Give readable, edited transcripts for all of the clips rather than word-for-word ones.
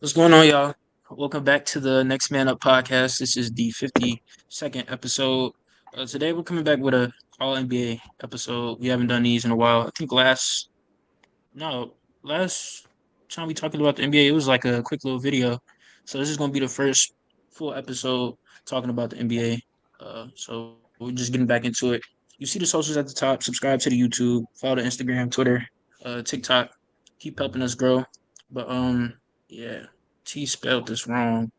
What's going on, y'all? Welcome back to the Next Man Up podcast. This is the 52nd episode. Today we're coming back with a All NBA episode. We haven't done these in a while. I think no, last time we talked about the NBA, it was like a quick little video. So this is gonna be the first full episode talking about the NBA. So we're just getting back into it. You see the socials at the top. Subscribe to the YouTube. Follow the Instagram, Twitter, TikTok. Keep helping us grow. But yeah, T spelled this wrong.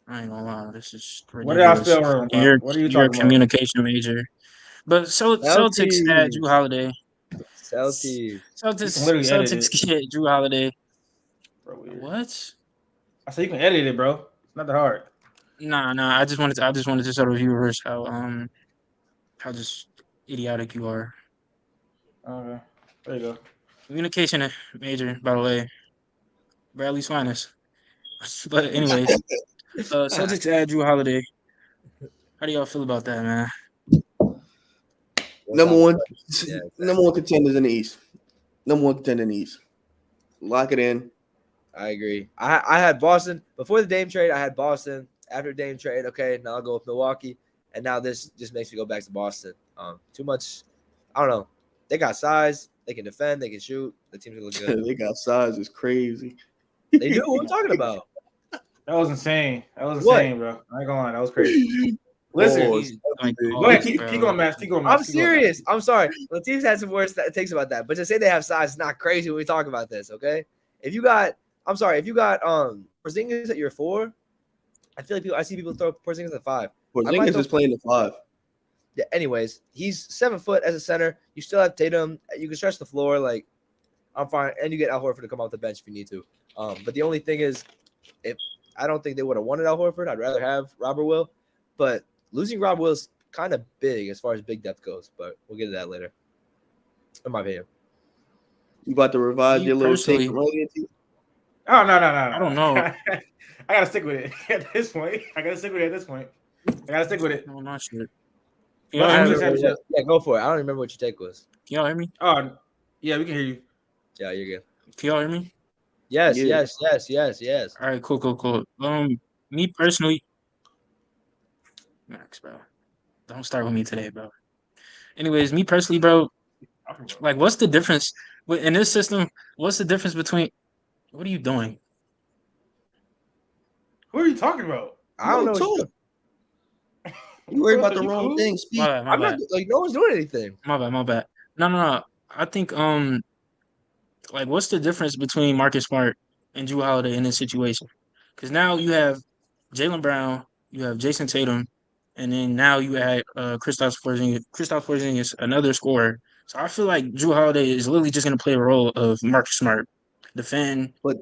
I ain't gonna lie, this is What did I ridiculous. spell wrong, And bro? What are you you're a talking about? communication major. But Celtics had Jrue Celtics. Holiday. Celtics. You can literally edit Celtics it. get Jrue Holiday. Bro, weird. What? I said you can edit it, bro. It's not that hard. Nah. I just wanted to show the viewers how just idiotic you are. Okay. There you go. Communication major, by the way. Bradley's finest. But anyways, Celtics add Jrue Holiday. How do y'all feel about that, man? Number one, Yeah, number one contenders in the East. Number one contender in the East. Lock it in. I agree. I had Boston before the Dame trade. I had Boston after Dame trade. Okay, now I'll go with Milwaukee, and now this just makes me go back to Boston. Too much. I don't know. They got size. They can defend. They can shoot. The team's gonna look good. They got size. It's crazy. They do. What I'm talking about. That was insane. That was What? insane, bro. I ain't gonna lie. That was crazy. Listen, Oh, He's like, go ahead. Keep going, Max. Keep going, Max. I'm serious. I'm sorry. Latif had some words that takes about that, but to say they have size is not crazy when we talk about this. Okay, if you got Porzingis at your 4, I feel like I see people throw Porzingis at 5. Porzingis is playing the 5. Yeah, anyways, he's 7 foot as a center. You still have Tatum. You can stretch the floor. Like, I'm fine. And you get Al Horford to come off the bench if you need to. But the only thing is, if I don't think they would have wanted Al Horford, I'd rather have Robert Will. But losing Rob Will is kind of big as far as big depth goes. But we'll get to that later. In my opinion. You about to revise Me your little personally- take earlier? Oh no. I don't know. I gotta stick with it at this point. I gotta stick with it. no, not sure. Well, Y'all I hear just me? had to- Yeah, go for it. I don't remember what your take was. Can y'all hear me? Oh, yeah, we can hear you. Yeah, you're good. Can y'all hear me? Yes, Yeah. yes. All right, cool. Me personally, Max, bro, don't start with me today, bro. Anyways, me personally, bro, like, what's the difference in this system? What's the difference between? What are you doing? Who are you talking about? I don't know. Talk. You worry about the You wrong cool? thing. Speak. My bad. I'm not like no one's doing anything. My bad. No. I think like, what's the difference between Marcus Smart and Jrue Holiday in this situation? Because now you have Jaylen Brown, you have Jason Tatum, and then now you add Kristaps Porzingis, another scorer. So I feel like Jrue Holiday is literally just going to play a role of Marcus Smart, defend. But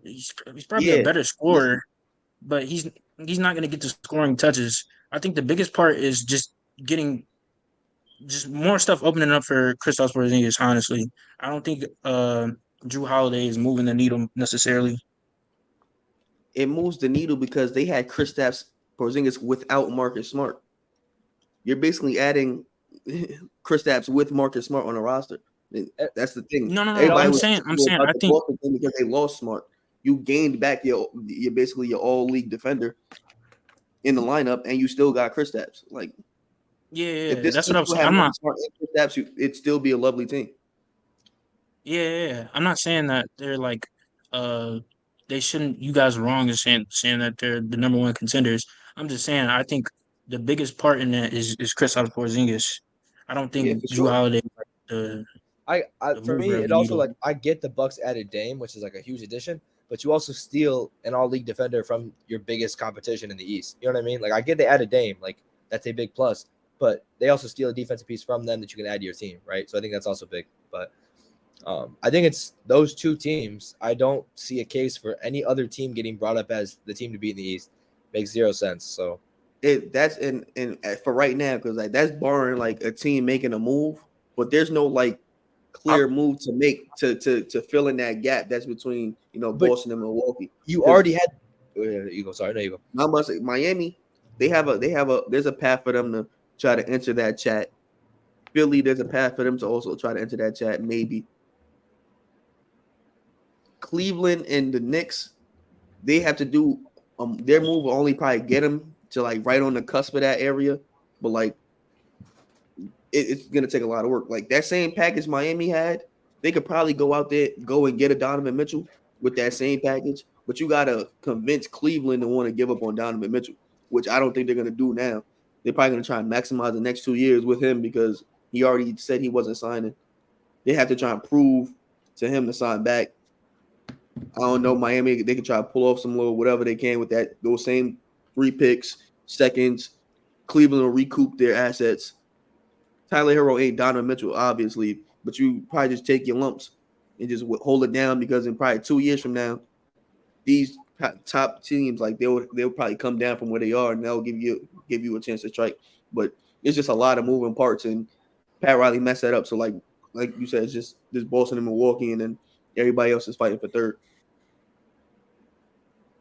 He's probably a yeah, better scorer, but he's not going to get the scoring touches. I think the biggest part is just getting just more stuff opening up for Kristaps Porzingis. Honestly, I don't think Jrue Holiday is moving the needle necessarily. it moves the needle because they had Kristaps Porzingis without Marcus Smart. You're basically adding Kristaps with Marcus Smart on the roster. And that's the thing. No. Everybody I'm was saying. about I the think. Boston thing because they lost Smart. You gained back your basically your all league defender in the lineup, and you still got Kristaps. Like, Yeah, if this that's team what I'm still saying. had I'm not. Marcus Smart and Kristaps, it'd still be a lovely team. Yeah. I'm not saying that they're like. They shouldn't. You guys are wrong in saying that they're the number one contenders. I'm just saying. I think the biggest part in that is Kristaps Porzingis. I don't Yeah, think for Jrue sure. Holiday is like the For me, mover of it the also needle. like I get the Bucks added Dame, which is like a huge addition, but you also steal an all league defender from your biggest competition in the East. You know what I mean? Like I get they added Dame, like that's a big plus, but they also steal a defensive piece from them that you can add to your team, right? So I think that's also big. But I think it's those two teams. I don't see a case for any other team getting brought up as the team to beat in the East. Makes zero sense. So That's in for right now because like that's barring like a team making a move, but there's no like clear move to make to fill in that gap that's between But Boston and Milwaukee. you already had. You go. Sorry, no, you go. Now, I must say, Miami, there's a path for them to try to enter that chat. Philly, there's a path for them to also try to enter that chat. Maybe Cleveland and the Knicks, they have to do their move will only probably get them to like right on the cusp of that area, but like it's gonna take a lot of work. Like that same package Miami had, they could probably go out there, go and get a Donovan Mitchell with that same package, but you gotta convince Cleveland to want to give up on Donovan Mitchell, which I don't think they're gonna do now. They're probably gonna try and maximize the next 2 years with him because he already said he wasn't signing. They have to try and prove to him to sign back. I don't know. Miami, they can try to pull off some little whatever they can with those same 3 picks, seconds. Cleveland will recoup their assets. Tyler Hero ain't Donovan Mitchell, obviously, but you probably just take your lumps and just hold it down because in probably 2 years from now, these top teams like they'll probably come down from where they are and they'll give you a chance to strike. But it's just a lot of moving parts and Pat Riley messed that up. So like you said, it's just Boston and Milwaukee, and then everybody else is fighting for third.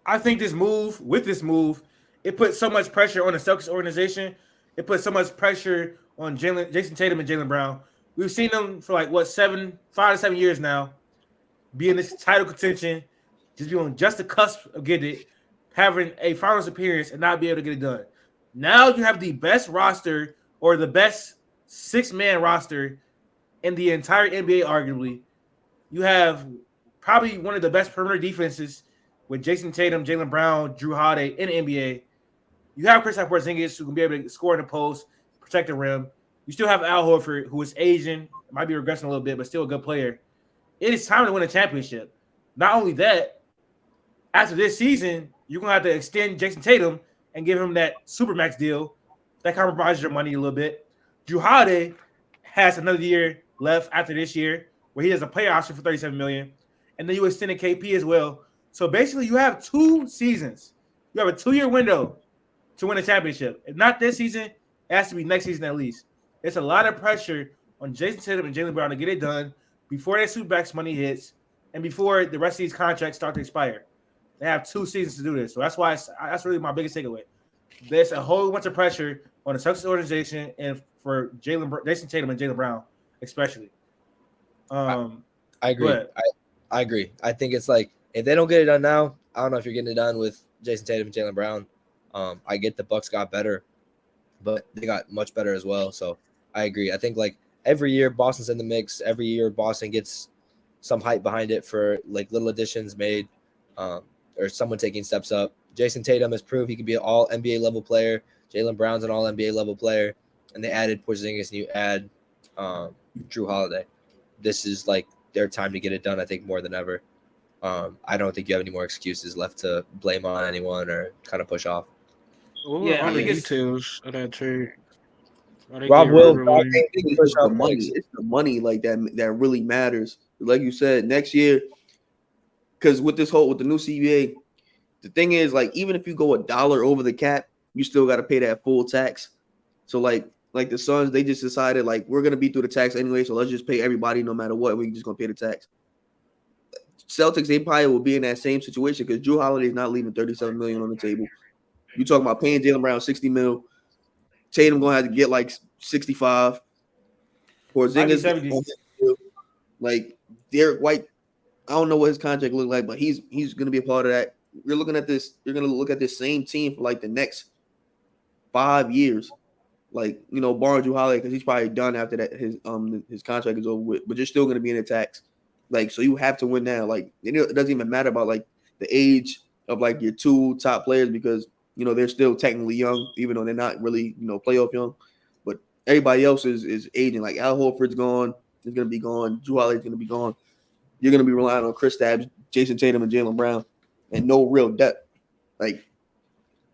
I think this move, it put so much pressure on the Celtics organization. It put so much pressure on Jason Tatum and Jaylen Brown. We've seen them for like 5 to 7 years now, be in this title contention, just be on just the cusp of getting it, having a finals appearance and not be able to get it done. Now you have the best roster or the best 6-man roster in the entire NBA, arguably. You have probably one of the best perimeter defenses with Jason Tatum, Jaylen Brown, Jrue Holiday in the NBA. You have Kristaps Porzingis who can be able to score in the post, protect the rim. You still have Al Horford, who is Asian, might be regressing a little bit, but still a good player. It is time to win a championship. Not only that, after this season, you're going to have to extend Jason Tatum and give him that Supermax deal. That compromises your money a little bit. Jrue Holiday has another year left after this year where he has a player option for $37 million. And then you extended KP as well. So basically, you have 2 seasons. You have a 2-year window to win a championship. If not this season, it has to be next season at least. It's a lot of pressure on Jason Tatum and Jaylen Brown to get it done before their Supermax money hits and before the rest of these contracts start to expire. They have 2 seasons to do this. So that's why that's really my biggest takeaway. There's a whole bunch of pressure on the Celtics organization and for Jason Tatum and Jaylen Brown, especially. I agree. I agree. I think it's like if they don't get it done now, I don't know if you're getting it done with Jason Tatum and Jaylen Brown. I get the Bucks got better, but they got much better as well. So I agree. I think like every year Boston's in the mix. Every year Boston gets some hype behind it for like little additions made, or someone taking steps up. Jason Tatum has proved he can be an all NBA level player. Jaylen Brown's an all NBA level player, and they added Porzingis and you add Jrue Holiday. This is like their time to get it done. I think more than ever. I don't think you have any more excuses left to blame on anyone or kind of push off. What I are the think it's details of that trade? Rob will. It's the money. It's the money like that really matters. Like you said, next year, because with the new CBA, the thing is like even if you go $1 over the cap, you still got to pay that full tax. So like the Suns, they just decided like we're gonna be through the tax anyway, so let's just pay everybody no matter what. We're just gonna pay the tax. Celtics, they probably will be in that same situation because Jrue Holiday is not leaving $37 million on the table. You talking about paying Jaylen Brown $60 million. Tatum gonna have to get like 65. Porzingis, like Derek White, I don't know what his contract look like, but he's gonna be a part of that. You're looking at this. You're gonna look at this same team for like the next 5 years. Like barring Jrue Holiday because he's probably done after that. His contract is over with, but you're still gonna be in the tax. Like so, you have to win now. Like it doesn't even matter about like the age of like your 2 top players because they're still technically young, even though they're not really playoff young. But everybody else is aging. Like Al Horford's gone, is gonna be gone. Jrue Holiday's gonna be gone. You're gonna be relying on Kristaps, Jason Tatum, and Jaylen Brown, and no real depth. Like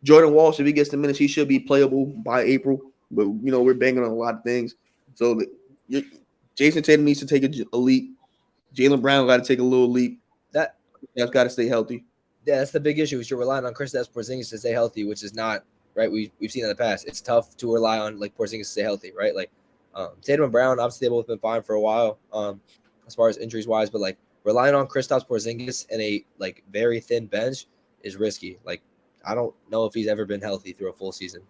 Jordan Walsh, if he gets the minutes, he should be playable by April. But we're banging on a lot of things. So Jason Tatum needs to take a leap. Jaylen Brown got to take a little leap. That's got to stay healthy. Yeah, that's the big issue. Is you're relying on Kristaps Porzingis to stay healthy, which is not right. We've seen in the past. It's tough to rely on like Porzingis to stay healthy, right? Like Tatum and Brown, obviously they've both been fine for a while, as far as injuries wise. But like relying on Kristaps Porzingis and a like very thin bench is risky. Like I don't know if he's ever been healthy through a full season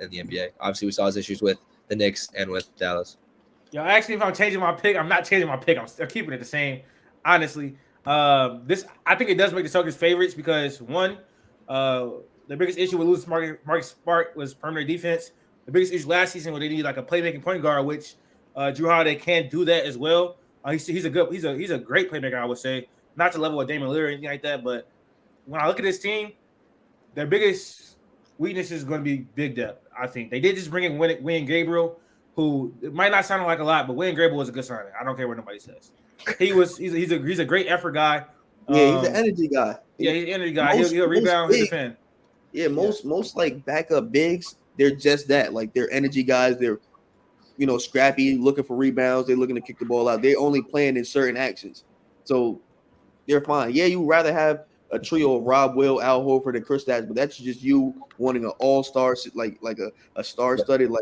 in the NBA. Obviously, we saw his issues with the Knicks and with Dallas. Yo, actually, if I'm changing my pick, I'm not changing my pick. I'm still keeping it the same. Honestly, This I think it does make the Celtics favorites because one, the biggest issue with losing Marcus Smart was perimeter defense. The biggest issue last season was they needed like a playmaking point guard, which Jrue Holiday can do that as well. He's a great playmaker, I would say, not to the level of Damian Lillard or anything like that. But when I look at this team, their biggest weakness is going to be big depth. I think they did just bring in Wayne Gabriel, who it might not sound like a lot, but Wayne Gabriel was a good signing. I don't care what nobody says. He's a great effort guy. Yeah, he's an energy guy. Yeah, he's an energy guy. He'll rebound, he'll defend. Yeah, most like backup bigs, they're just that. Like they're energy guys. They're scrappy, looking for rebounds. They're looking to kick the ball out. They're only playing in certain actions, so they're fine. Yeah, you rather have a trio of Rob Will, Al Horford, and Kristaps, but that's just you wanting an all-star like a star-studded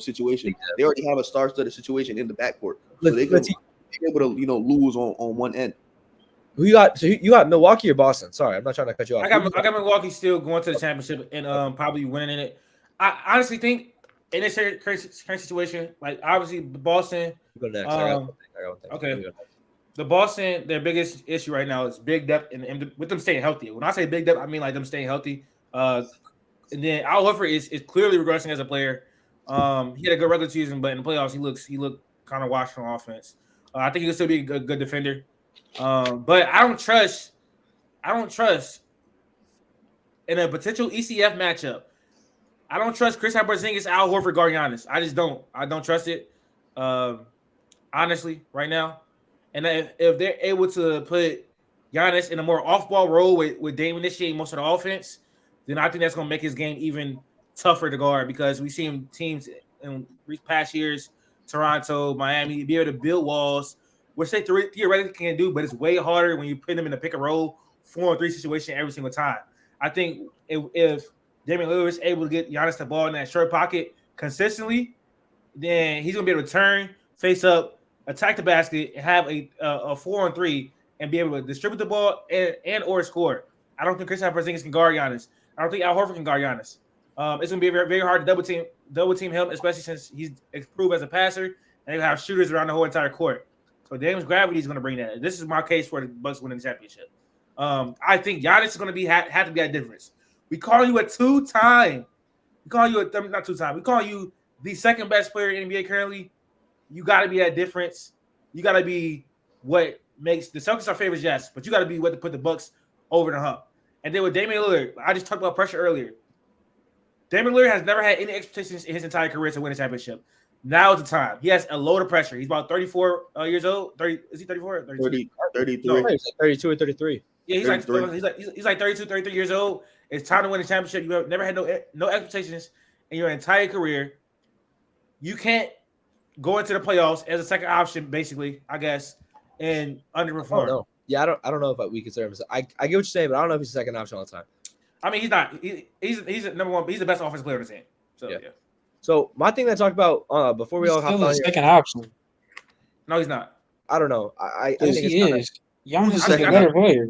situation. They already have a star-studded situation in the backcourt, so they could be able to lose on one end. Who you got? So you got Milwaukee or Boston? Sorry, I'm not trying to cut you off. I got Milwaukee still going to the championship and probably winning it. I honestly think in this current situation, like obviously Boston. Go next. Okay. The Boston, their biggest issue right now is big depth and with them staying healthy. When I say big depth, I mean like them staying healthy. And then Al Horford is clearly regressing as a player. He had a good regular season, but in the playoffs he looked kind of washed on offense. I think he can still be a good defender. But I don't trust in a potential ECF matchup. I don't trust Kristaps Porzingis, Al Horford, guard Giannis. I just don't. I don't trust it. Honestly, right now. And if they're able to put Giannis in a more off-ball role with Dame initiating most of the offense, then I think that's going to make his game even tougher to guard because we've seen teams in past years, Toronto, Miami, be able to build walls, which they theoretically can do, but it's way harder when you put them in a pick-and-roll 4-on-3 situation every single time. I think if Damian Lillard is able to get Giannis the ball in that short pocket consistently, then he's going to be able to turn, face up, attack the basket, and have a 4-on-3 and be able to distribute the ball and or score. I don't think Kristaps Porzingis can guard Giannis. I don't think Al Horford can guard Giannis. It's going to be very, very hard to double team him, especially since he's improved as a passer, and they have shooters around the whole entire court. So Dame's gravity is going to bring that. This is my case for the Bucks winning the championship. I think Giannis is going to have to be a difference. We call you a two-time. We call you not two-time. We call you the second best player in the NBA currently. You got to be that difference. You got to be what makes the Celtics our favorites, yes, but you got to be what to put the Bucks over the hump. And then with Damian Lillard, I just talked about pressure earlier. Damian Lillard has never had any expectations in his entire career to win a championship. Now is the time. He has a load of pressure. He's about 34 years old. 30 is he 34 or 32? 33. No, he's like 32 or 33. Yeah, he's like 32, 33 years old. It's time to win a championship. You have never had no expectations in your entire career. You can't go into the playoffs as a second option, basically, I guess, and underperform. No. Yeah, I don't know if we consider him. I get what you're saying, but I don't know if he's a second option all the time. I mean, he's not. He's number one. He's the best offensive player on the team. So yeah. So my thing that I talked about before we all hop on second option. No, he's not. I don't know. I think he is. Giannis is a better player.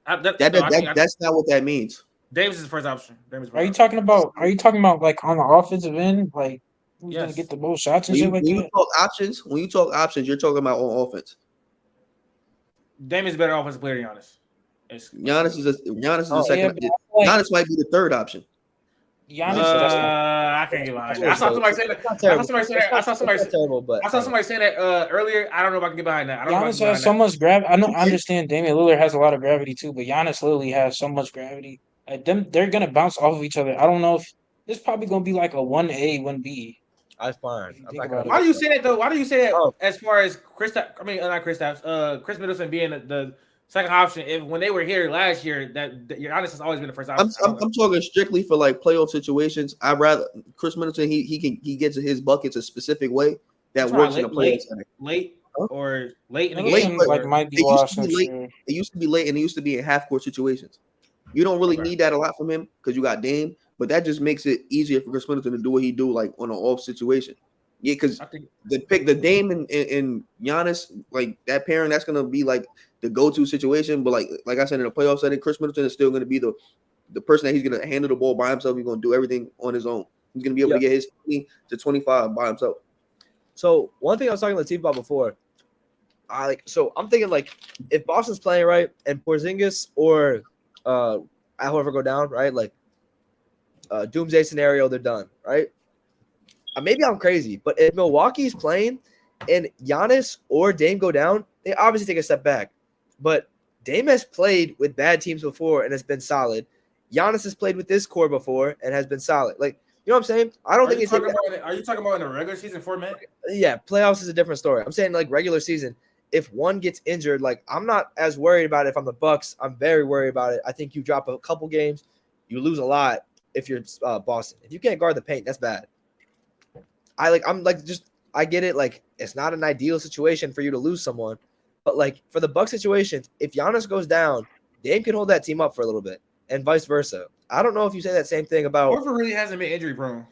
That's not what that means. Davis is the first option. Are you talking about like on the offensive end, like who's gonna get the most shots and shit like that? When you talk options, you're talking about on offense. Dame is a better offensive player than Giannis. Giannis is the second. Giannis might be the third option. Giannis, I can't get behind that. I saw somebody say that. I saw somebody saying that earlier. I don't know if I can get behind that. Giannis has so much gravity. I understand Damian Lillard has a lot of gravity too, but Giannis literally has so much gravity. They're gonna bounce off of each other. I don't know if it's probably gonna be like a 1A, 1B. That's fine. Why do you say that though? Why do you say that as far as Chris Middleton being the second option? If when they were here last year, that Giannis has always been the first option. I'm talking strictly for like playoff situations. I'd rather Chris Middleton. He gets his buckets a specific way that works in a playoff setting. Late in the game. Like might be it used to be late, and it used to be in half court situations. You don't really need that a lot from him because you got Dame, but that just makes it easier for Chris Middleton to do what he do like on an off situation. Yeah, because the Dame and Giannis, like that pairing, that's gonna be like the go-to situation. But like I said, in a playoff setting, Chris Middleton is still gonna be the person that he's gonna handle the ball by himself. He's gonna do everything on his own. He's gonna be able to get his 20 to 25 by himself. So one thing I was talking to Latif about before, I'm thinking like if Boston's playing right and Porzingis or whoever go down, right? Like doomsday scenario, they're done, right? Maybe I'm crazy, but if Milwaukee's playing and Giannis or Dame go down, they obviously take a step back. But Dame has played with bad teams before and has been solid. Giannis has played with this core before and has been solid. Like, you know what I'm saying? I don't think it's Are you talking about in the regular season format? yeah, playoffs is a different story. I'm saying like regular season. If one gets injured, like I'm not as worried about it if I'm the Bucks. I'm very worried about it. I think you drop a couple games, you lose a lot if you're Boston. If you can't guard the paint, that's bad. I get it. Like it's not an ideal situation for you to lose someone, but like for the Bucks situations, if Giannis goes down, Dame can hold that team up for a little bit, and vice versa. I don't know if you say that same thing about. Horford really hasn't been injury prone.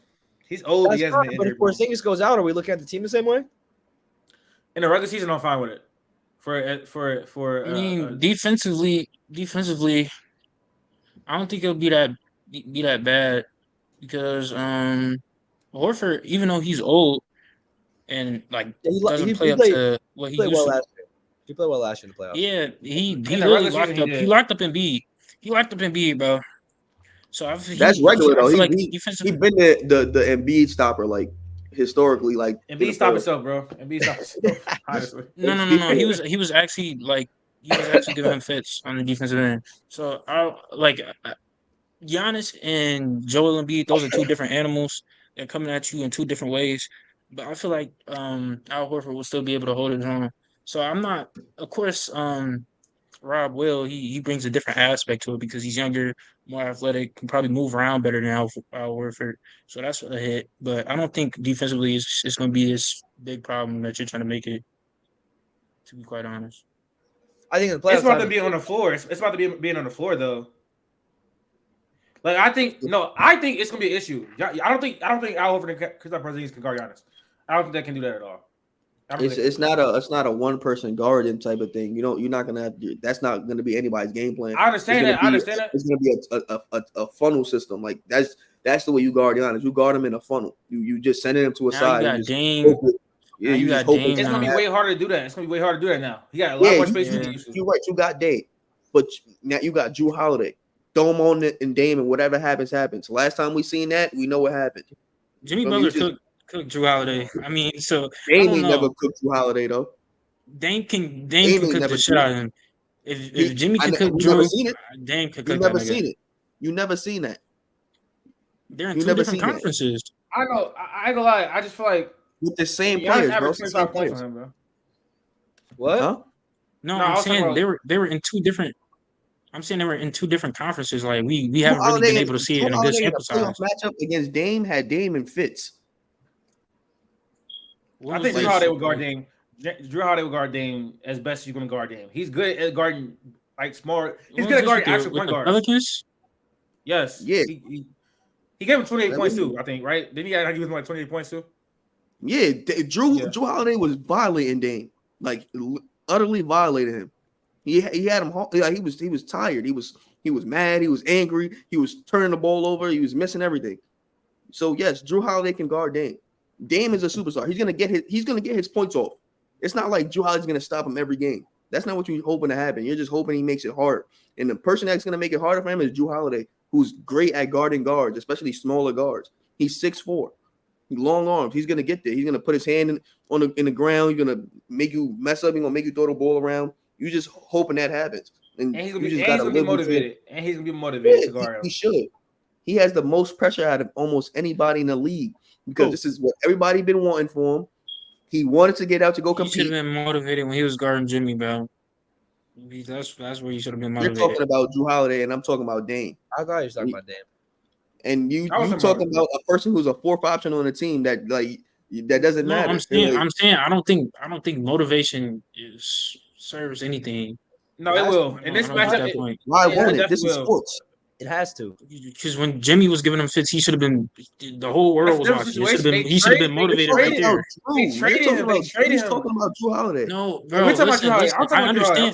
He's old. He hasn't been But injury if prone. Porzingis goes out, are we looking at the team the same way? In the regular season, I'm fine with it. I mean, defensively, I don't think it'll be that bad because Horford, even though he's old and like Yeah, doesn't play he up to what he he played used well to. last year. He played well last year in the playoffs. Yeah, he in the literally regular season, locked up. He locked up Embiid. He locked up Embiid, bro. So That's regular I though. feel like He been the Embiid stopper like historically like and in B the stop playoffs. himself, bro. And B stop himself. Honestly, no. He was actually like he was actually giving him fits on the defensive end. So I like Giannis and Joel Embiid. Those are two different animals. They're coming at you in two different ways. But I feel like Al Horford will still be able to hold his own. So I'm not. Of course, Rob will. He brings a different aspect to it because he's younger, more athletic, can probably move around better than Al Horford. So that's a hit. But I don't think defensively it's going to be this big problem that you're trying to make it. To be quite honest. I think in the it's playoffs about time, them being on the floor. It's about to be being on the floor though. Like I think it's gonna be an issue. I don't think Al Horford and Kristaps Porzingis can guard Giannis. I don't think they can do that at all. It's not a one person guarding type of thing. You're not gonna have that's not gonna be anybody's game plan. I understand that. It's gonna be a funnel system. Like that's the way you guard Giannis. You guard him in a funnel. You just send him to a Now side. you and got just Dame. hope it- Now yeah, you you just got hope Dame It's gonna be now. way harder to do that. It's gonna be way harder to do that now. He got a lot more space than he used to. You're right. You got Dame, but now you got Jrue Holiday. Dome on it and Dame, and whatever happens, happens. Last time we seen that, we know what happened. Jimmy So Butler cooked Jrue Holiday. I mean, so I Dame don't ain't never know. cooked Jrue Holiday though. Dame can Ain't cook never the shit do out it. of him. If Jimmy can cook You never Drew, seen it. Dame can You cook that never nigga. seen it. You never seen that. They're in You two never different seen that. conferences. I know. I ain't gonna lie. I just feel like With the same Giannis players, bro. averaged It's the same 25 points players. on him, bro. what? Huh? No, No, I I'm was talking saying about they were in two different. I'm saying they were in two different conferences. Like we Jrue haven't really been Holiday, able to see it Jrue in a good Holiday in sample a playoff size. matchup against Dame had Dame and Fitz. I think Jrue Holiday would guard Dame. Jrue Holiday would guard Dame as best as you're gonna guard Dame. He's good at guarding like smart. He's good at guarding actual point guards. Pelicans? Yes. Yeah. He gave him 28 points too, I think, right? Didn't he give him like 28 points too? Yeah, Jrue Holiday was violating Dame, like utterly violating him. He had him like he was tired. He was mad. He was angry. He was turning the ball over. He was missing everything. So yes, Jrue Holiday can guard Dame. Dame is a superstar. He's gonna get his points off. It's not like Jrue Holiday's gonna stop him every game. That's not what you're hoping to happen. You're just hoping he makes it hard. And the person that's gonna make it harder for him is Jrue Holiday, who's great at guarding guards, especially smaller guards. He's 6'4". Long arms. He's gonna get there. He's gonna put his hand in the ground. He's gonna make you mess up. He's gonna make you throw the ball around. You just hoping that happens. And he's gonna gotta be motivated. And he's gonna be motivated to guard him. He should. He has the most pressure out of almost anybody in the league because this is what everybody been wanting for him. He wanted to get out to go compete. He should have been motivated when he was guarding Jimmy, bro. That's where you should have been motivated. You're talking about Jrue Holiday, and I'm talking about Dame. I thought you were talking about Dame. And you talking about a person who's a fourth option on the team that doesn't matter. I'm saying I don't think motivation serves anything. No, it will. In this matchup, why won't it? This is sports. It has to. Because when Jimmy was giving him fits, he should have been. The whole world was watching. He should have been motivated right there. They traded him. He's talking about Jrue Holiday. No, bro. Listen, I understand.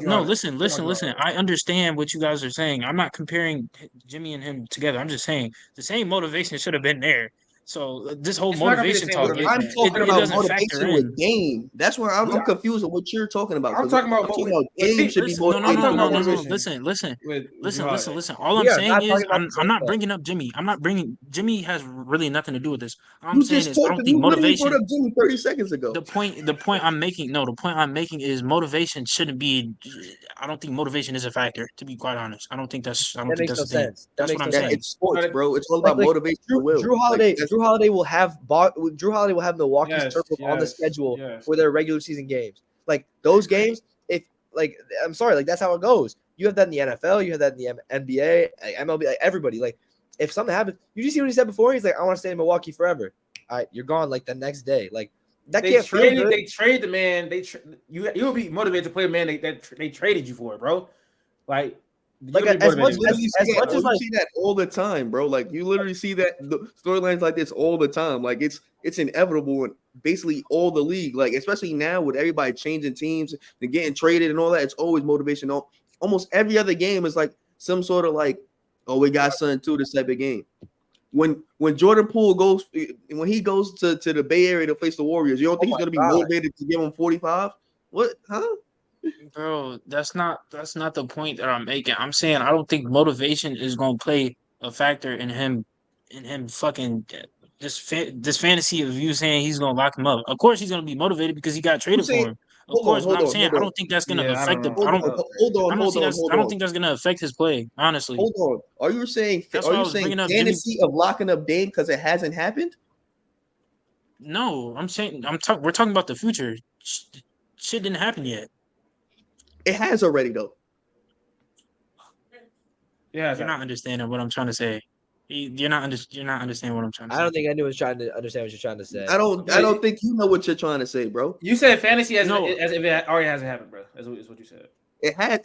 No. Listen. Listen. I understand what you guys are saying. I'm not comparing Jimmy and him together. I'm just saying the same motivation should have been there. So this whole It's not gonna be the motivation same talk, motivation. I'm talking it about doesn't factor motivation with in. Dame. That's where I'm confused with what you're talking about. I'm 'Cause talking about I'm talking about Dame should be Listen, no, no, I'm motivated no, talking for no, about no, no. this. motivation Listen, listen, with Jrue Holiday. listen. All I'm We are saying not is talking about the I'm same not thing. bringing up Jimmy. I'm not bringing Jimmy has really nothing to do with this. All I'm You saying just is I talked. don't think You literally brought motivation. up Jimmy 30 seconds ago. The point I'm making, no, the point I'm making is motivation shouldn't be. I don't think motivation is a factor. To be quite honest, I don't That think makes that's no a thing. sense. That That's what makes I'm no That saying. sense. it's sports, But bro. It's all Like about like motivation and will. Drew Like Holiday, that's Drew Holiday will have Drew Holiday will have Milwaukee's yes, turf on the yes, schedule yes. for their regular season games. Like those games, if like I'm sorry, like that's how it goes. You have that in the NFL, you have that in the NBA, like, MLB, like everybody. Like if something happens, you just see what he said before. He's like, I want to stay in Milwaukee forever. All right, you're gone like the next day. Like that can't feel good. They traded the man. You'll be motivated to play a man they traded you for, bro. Like you're Like gonna be as you much motivated. literally as see that. much as You like see that all the time, bro. Like you literally see that the storylines like this all the time. Like it's inevitable in basically all the league. Like especially now with everybody changing teams and getting traded and all that. It's always motivation. Almost every other game is like some sort of like, oh, we got something to this type of game. When Jordan Poole goes when he goes to the Bay Area to face the Warriors, you don't think he's gonna be God. motivated to give him 45? What? Huh? Bro, that's not the point that I'm making. I'm saying I don't think motivation is going to play a factor in him fucking this fantasy of you saying he's going to lock him up. Of course he's going to be motivated because he got Who's traded saying? for him. Of course, but I'm saying Hold I on. don't think that's going to Yeah, I don't affect the know. I don't know. I don't see that's Hold I don't on. think that's going to affect his play, honestly. Hold on. That's Are why I you was saying bringing up Jimmy. fantasy of locking up Dame because it hasn't happened? No, I'm saying we're talking about the future. Shit didn't happen yet. It has already though. Yeah, You're not understanding what I'm trying to say. You're not understanding what I'm trying to I say. don't think anyone's trying to understand what you're trying to say. I don't think you know what you're trying to say, bro. You said fantasy No, as if it already hasn't happened, bro. Is what you said.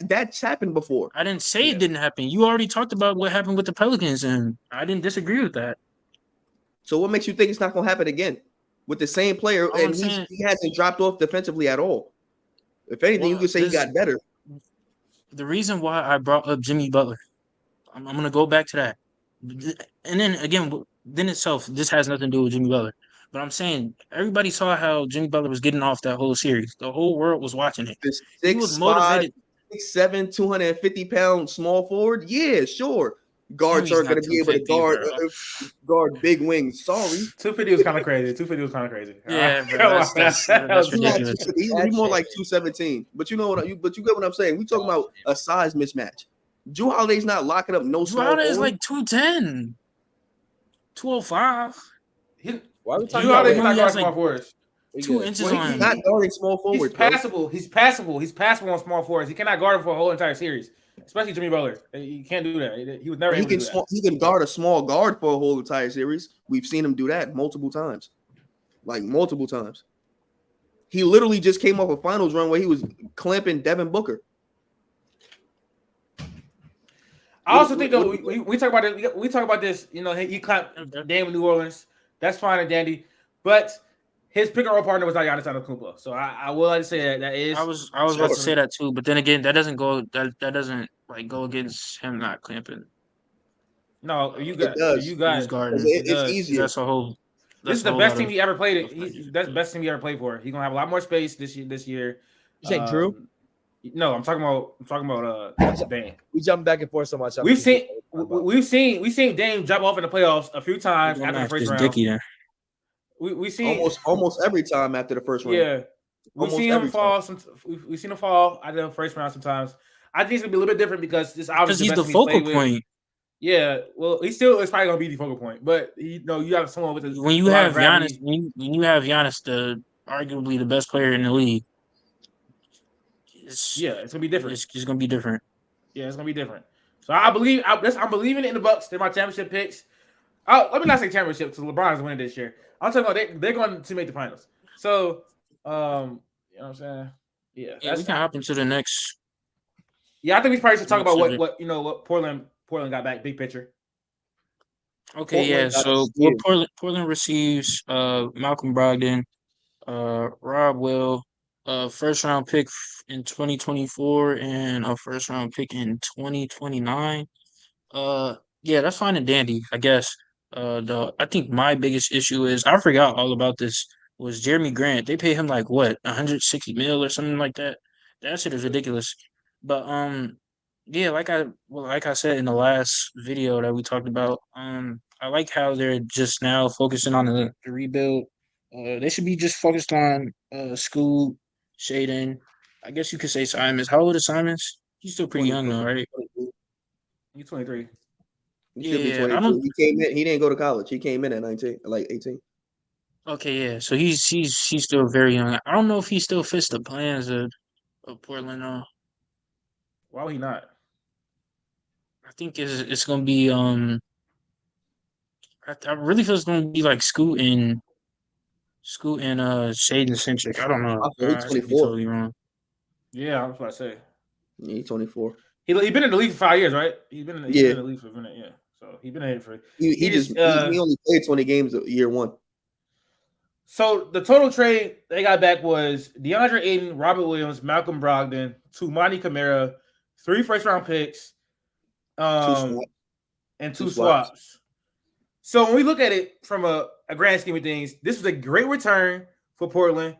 That's happened before. I didn't say Yeah. it didn't happen. You already talked about what happened with the Pelicans, and I didn't disagree with that. So what makes you think it's not gonna happen again with the same player All I'm and saying, he hasn't dropped off defensively at all? If anything, you well, could say he got better. the reason why I brought up Jimmy Butler. I'm gonna go back to that, and then again, then itself, this has nothing to do with Jimmy Butler. But I'm saying everybody saw how Jimmy Butler was getting off that whole series. The whole world was watching it. The He was 6'5", motivated. 6'7", 250-pound small forward. Yeah, sure. No, Guards he's aren't not gonna be able to 250, bro. guard big wings. Sorry. 250 was kind of crazy. 250 was kind of crazy. Yeah, bro, Come on, that's He's not ridiculous. 250. He's more like 217. But you know what? But you get what I'm saying. We talking about a size mismatch. Jrue Holiday's not locking up no Jrue small Holiday is forward. like 210, 205. Why are we Jrue talking about Holiday He cannot only guard has like small forwards. 2 inches Well, on He's him. not guarding small He's forwards, bro. passable. He's passable. He's passable on small forwards. He cannot guard him for a whole entire series, especially Jimmy Butler. You can't do that. He was never But able to do that. he can guard a small guard for a whole entire series. We've seen him do that multiple times. Like multiple times. He literally just came off a finals run where he was clamping Devin Booker. I also think though we talk about it. We talk about this. You know, he clapped Dame in New Orleans. That's fine and dandy, but his pick and roll partner was not Giannis Antetokounmpo. So I will like to say that is. I was about to say that too, but then again, that doesn't like go against him not clamping. No, It does. you He got was it. guarding. It's easier. That's a whole. This is the best team he ever played. That's the best team he ever played for. He's gonna have a lot more space this year. You saying Drew? No, I'm talking about Dame. We jump back and forth so much. We've seen Dame drop off in the playoffs a few times after the first round. Dicky then. We seen almost every time after the first round. Yeah, we've seen him fall. We've seen him fall out of the first round sometimes. I think it's gonna be a little bit different because this obviously he's the focal point. Yeah, well, he still is probably gonna be the focal point, but you have someone with When you have Giannis, when you have Giannis, the arguably the best player in the league, it's gonna be different. It's just gonna be different. Yeah, it's gonna be different. So I'm believing in the Bucks. They're my championship picks. Let me not say championship because LeBron's winning this year. I'm talking about they're going to make the finals. So, you know what I'm saying? Yeah, we can hop into the next. Yeah, I think we probably should talk about what Portland got back, big picture. Okay, so Portland receives Malcolm Brogdon, Rob Will, first round pick in 2024 and a first round pick in 2029. Yeah, that's fine and dandy, I guess. I think my biggest issue is I forgot all about this. Was Jeremy Grant? They pay him like what 160 mil or something like that. That shit is ridiculous. But yeah, like I said in the last video that we talked about, I like how they're just now focusing on the rebuild. They should be just focused on school Shaden. I guess you could say Simons. How old is Simons? He's still pretty young 23. though, right? 22. He's 23. He should be Yeah, I 22. don't. He came in. He didn't go to college. He came in at 19, like 18. Okay, yeah. So he's still very young. I don't know if he still fits the plans of Portland. Why would he not? I think it's gonna be I really feel it's gonna be like Scoot and Shaden centric. I don't know. Also, he's I could be 24. totally wrong. Yeah, I was about to say. Yeah, he's 24. He been in the league for 5 years, right? He's been in Yeah, the league for a minute, yeah. So he been in it for. he He just he only played 20 games year one. So the total trade they got back was DeAndre Ayton, Robert Williams, Malcolm Brogdon, Tumani Kamara, 3 first-round picks, Two swaps. and Two 2 swaps. swaps. So when we look at it from a grand scheme of things, this was a great return for Portland.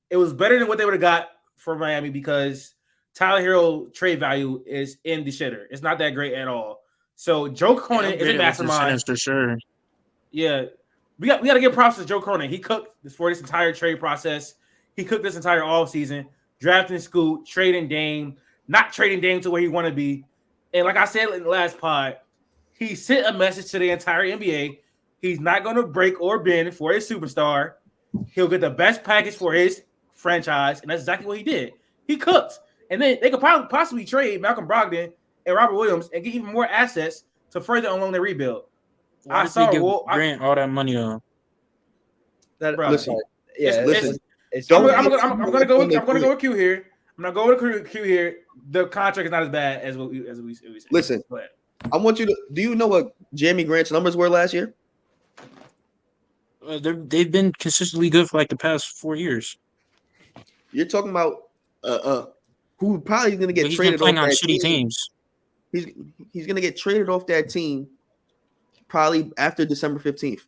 It was better than what they would have got for Miami because Tyler Hero trade value is in the shitter. It's not that great at all. So Joe Cronin is a mastermind. For sure. Yeah, we got to give props to Joe Cronin. He cooked for this entire trade process. He cooked this entire offseason, drafting Scoot, trading Dame, not trading Dame to where he want to be. And like I said in the last pod, he sent a message to the entire NBA. He's not going to break or bend for his superstar. He'll get the best package for his franchise, and that's exactly what he did. He cooked. And then they could probably possibly trade Malcolm Brogdon and Robert Williams and get even more assets to further along their rebuild. Why did they give Grant all that money on? Listen, Listen. it's I'm gonna go with Q here. I'm not going with Q here. The contract is not as bad as we said. Listen, I want you to. Do you know what Jeremy Grant's numbers were last year? They've been consistently good for like the past 4 years. You're talking about who probably is going to get But he's traded been playing off on that shitty team. teams. He's going to get traded off that team probably after December 15th.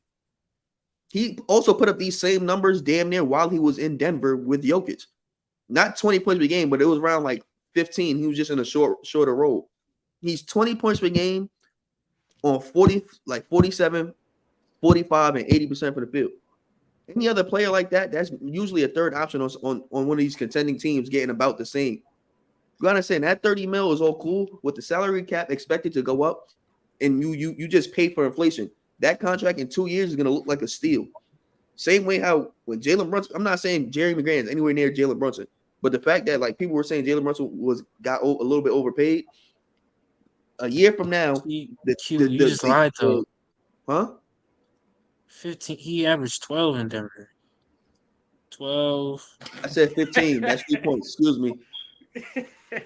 He also put up these same numbers damn near while he was in Denver with Jokic. Not 20 points per game, but it was around like 15. He was just in a shorter role. He's 20 points per game on 47, 45, and 80% for the field. Any other player like that, that's usually a third option on one of these contending teams getting about the same. You gotta say that 30 mil is all cool with the salary cap expected to go up, and you just pay for inflation. That contract in 2 years is gonna look like a steal. Same way how when Jalen Brunson, I'm not saying Jeremy Grant is anywhere near Jalen Brunson, but the fact that like people were saying Jalen Brunson got a little bit overpaid. A year from now, You just lied though. Huh? 15. He averaged 12 in Denver. 12. I said 15. That's 3 points. Excuse me.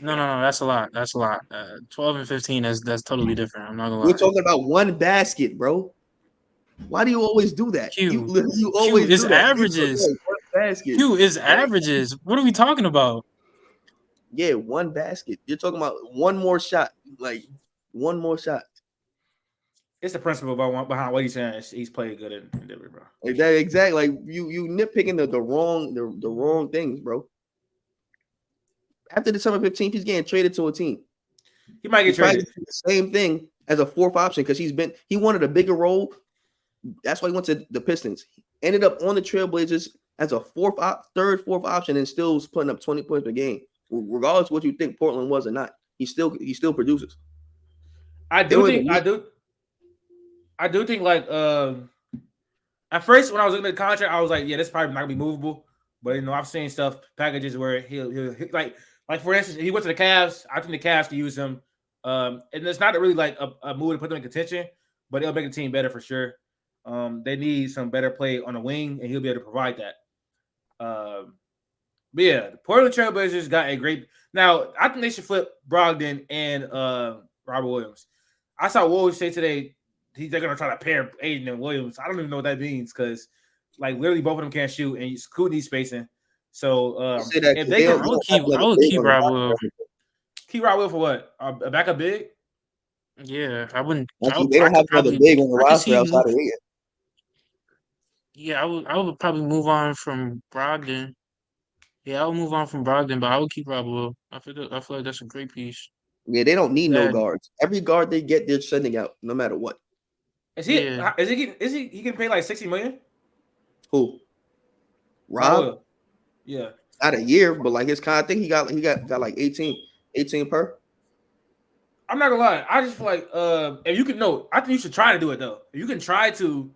No. That's a lot. 12 and 15. That's totally different. I'm not gonna lie. We're talking about one basket, bro. Why do you always do that? Q always is do that. averages. One basket. Q is averages. What are we talking about? Yeah, one basket. You're talking about one more shot. Like one more shot. It's the principle behind what he's saying. He's played good in Denver, bro. Exactly. Like you nitpicking the wrong things, bro. After December 15th, he's getting traded to a team. He might get traded. The same thing as a fourth option because he wanted a bigger role. That's why he went to the Pistons. He ended up on the Trailblazers as a fourth option and still was putting up 20 points per game. Regardless of what you think Portland was or not, he still produces. I do think like at first when I was looking at the contract, I was like, yeah, this probably not gonna be movable. But I've seen packages where he'll like for instance, he went to the Cavs. I think the Cavs can use him. And it's not really like a move to put them in contention, but it'll make the team better for sure. They need some better play on the wing, and he'll be able to provide that. But yeah, the Portland Trailblazers got a great. Now I think they should flip Brogdon and Robert Williams. I saw Woj say today they're gonna try to pair Aiden and Williams. I don't even know what that means because like literally both of them can't shoot, and Scoot needs spacing. So if they can, I would keep Robert Williams. Keep Robert Williams for what? A backup big? Yeah, I wouldn't. Actually, they don't have another big on the I could roster see outside move. of Higgins. Yeah, I would probably move on from Brogdon. Yeah, I would move on from Brogdon, but I would keep Rob. I feel like that's a great piece. Yeah, they don't need no That guards. Every guard they get, they're sending out, no matter what. Is he? yeah, He can pay like 60 million? Who? Rob? Raul. Yeah. Not a year, but like his kind. I think he got like 18 per. I'm not gonna lie. I just feel like if you can I think you should try to do it though. If you can try to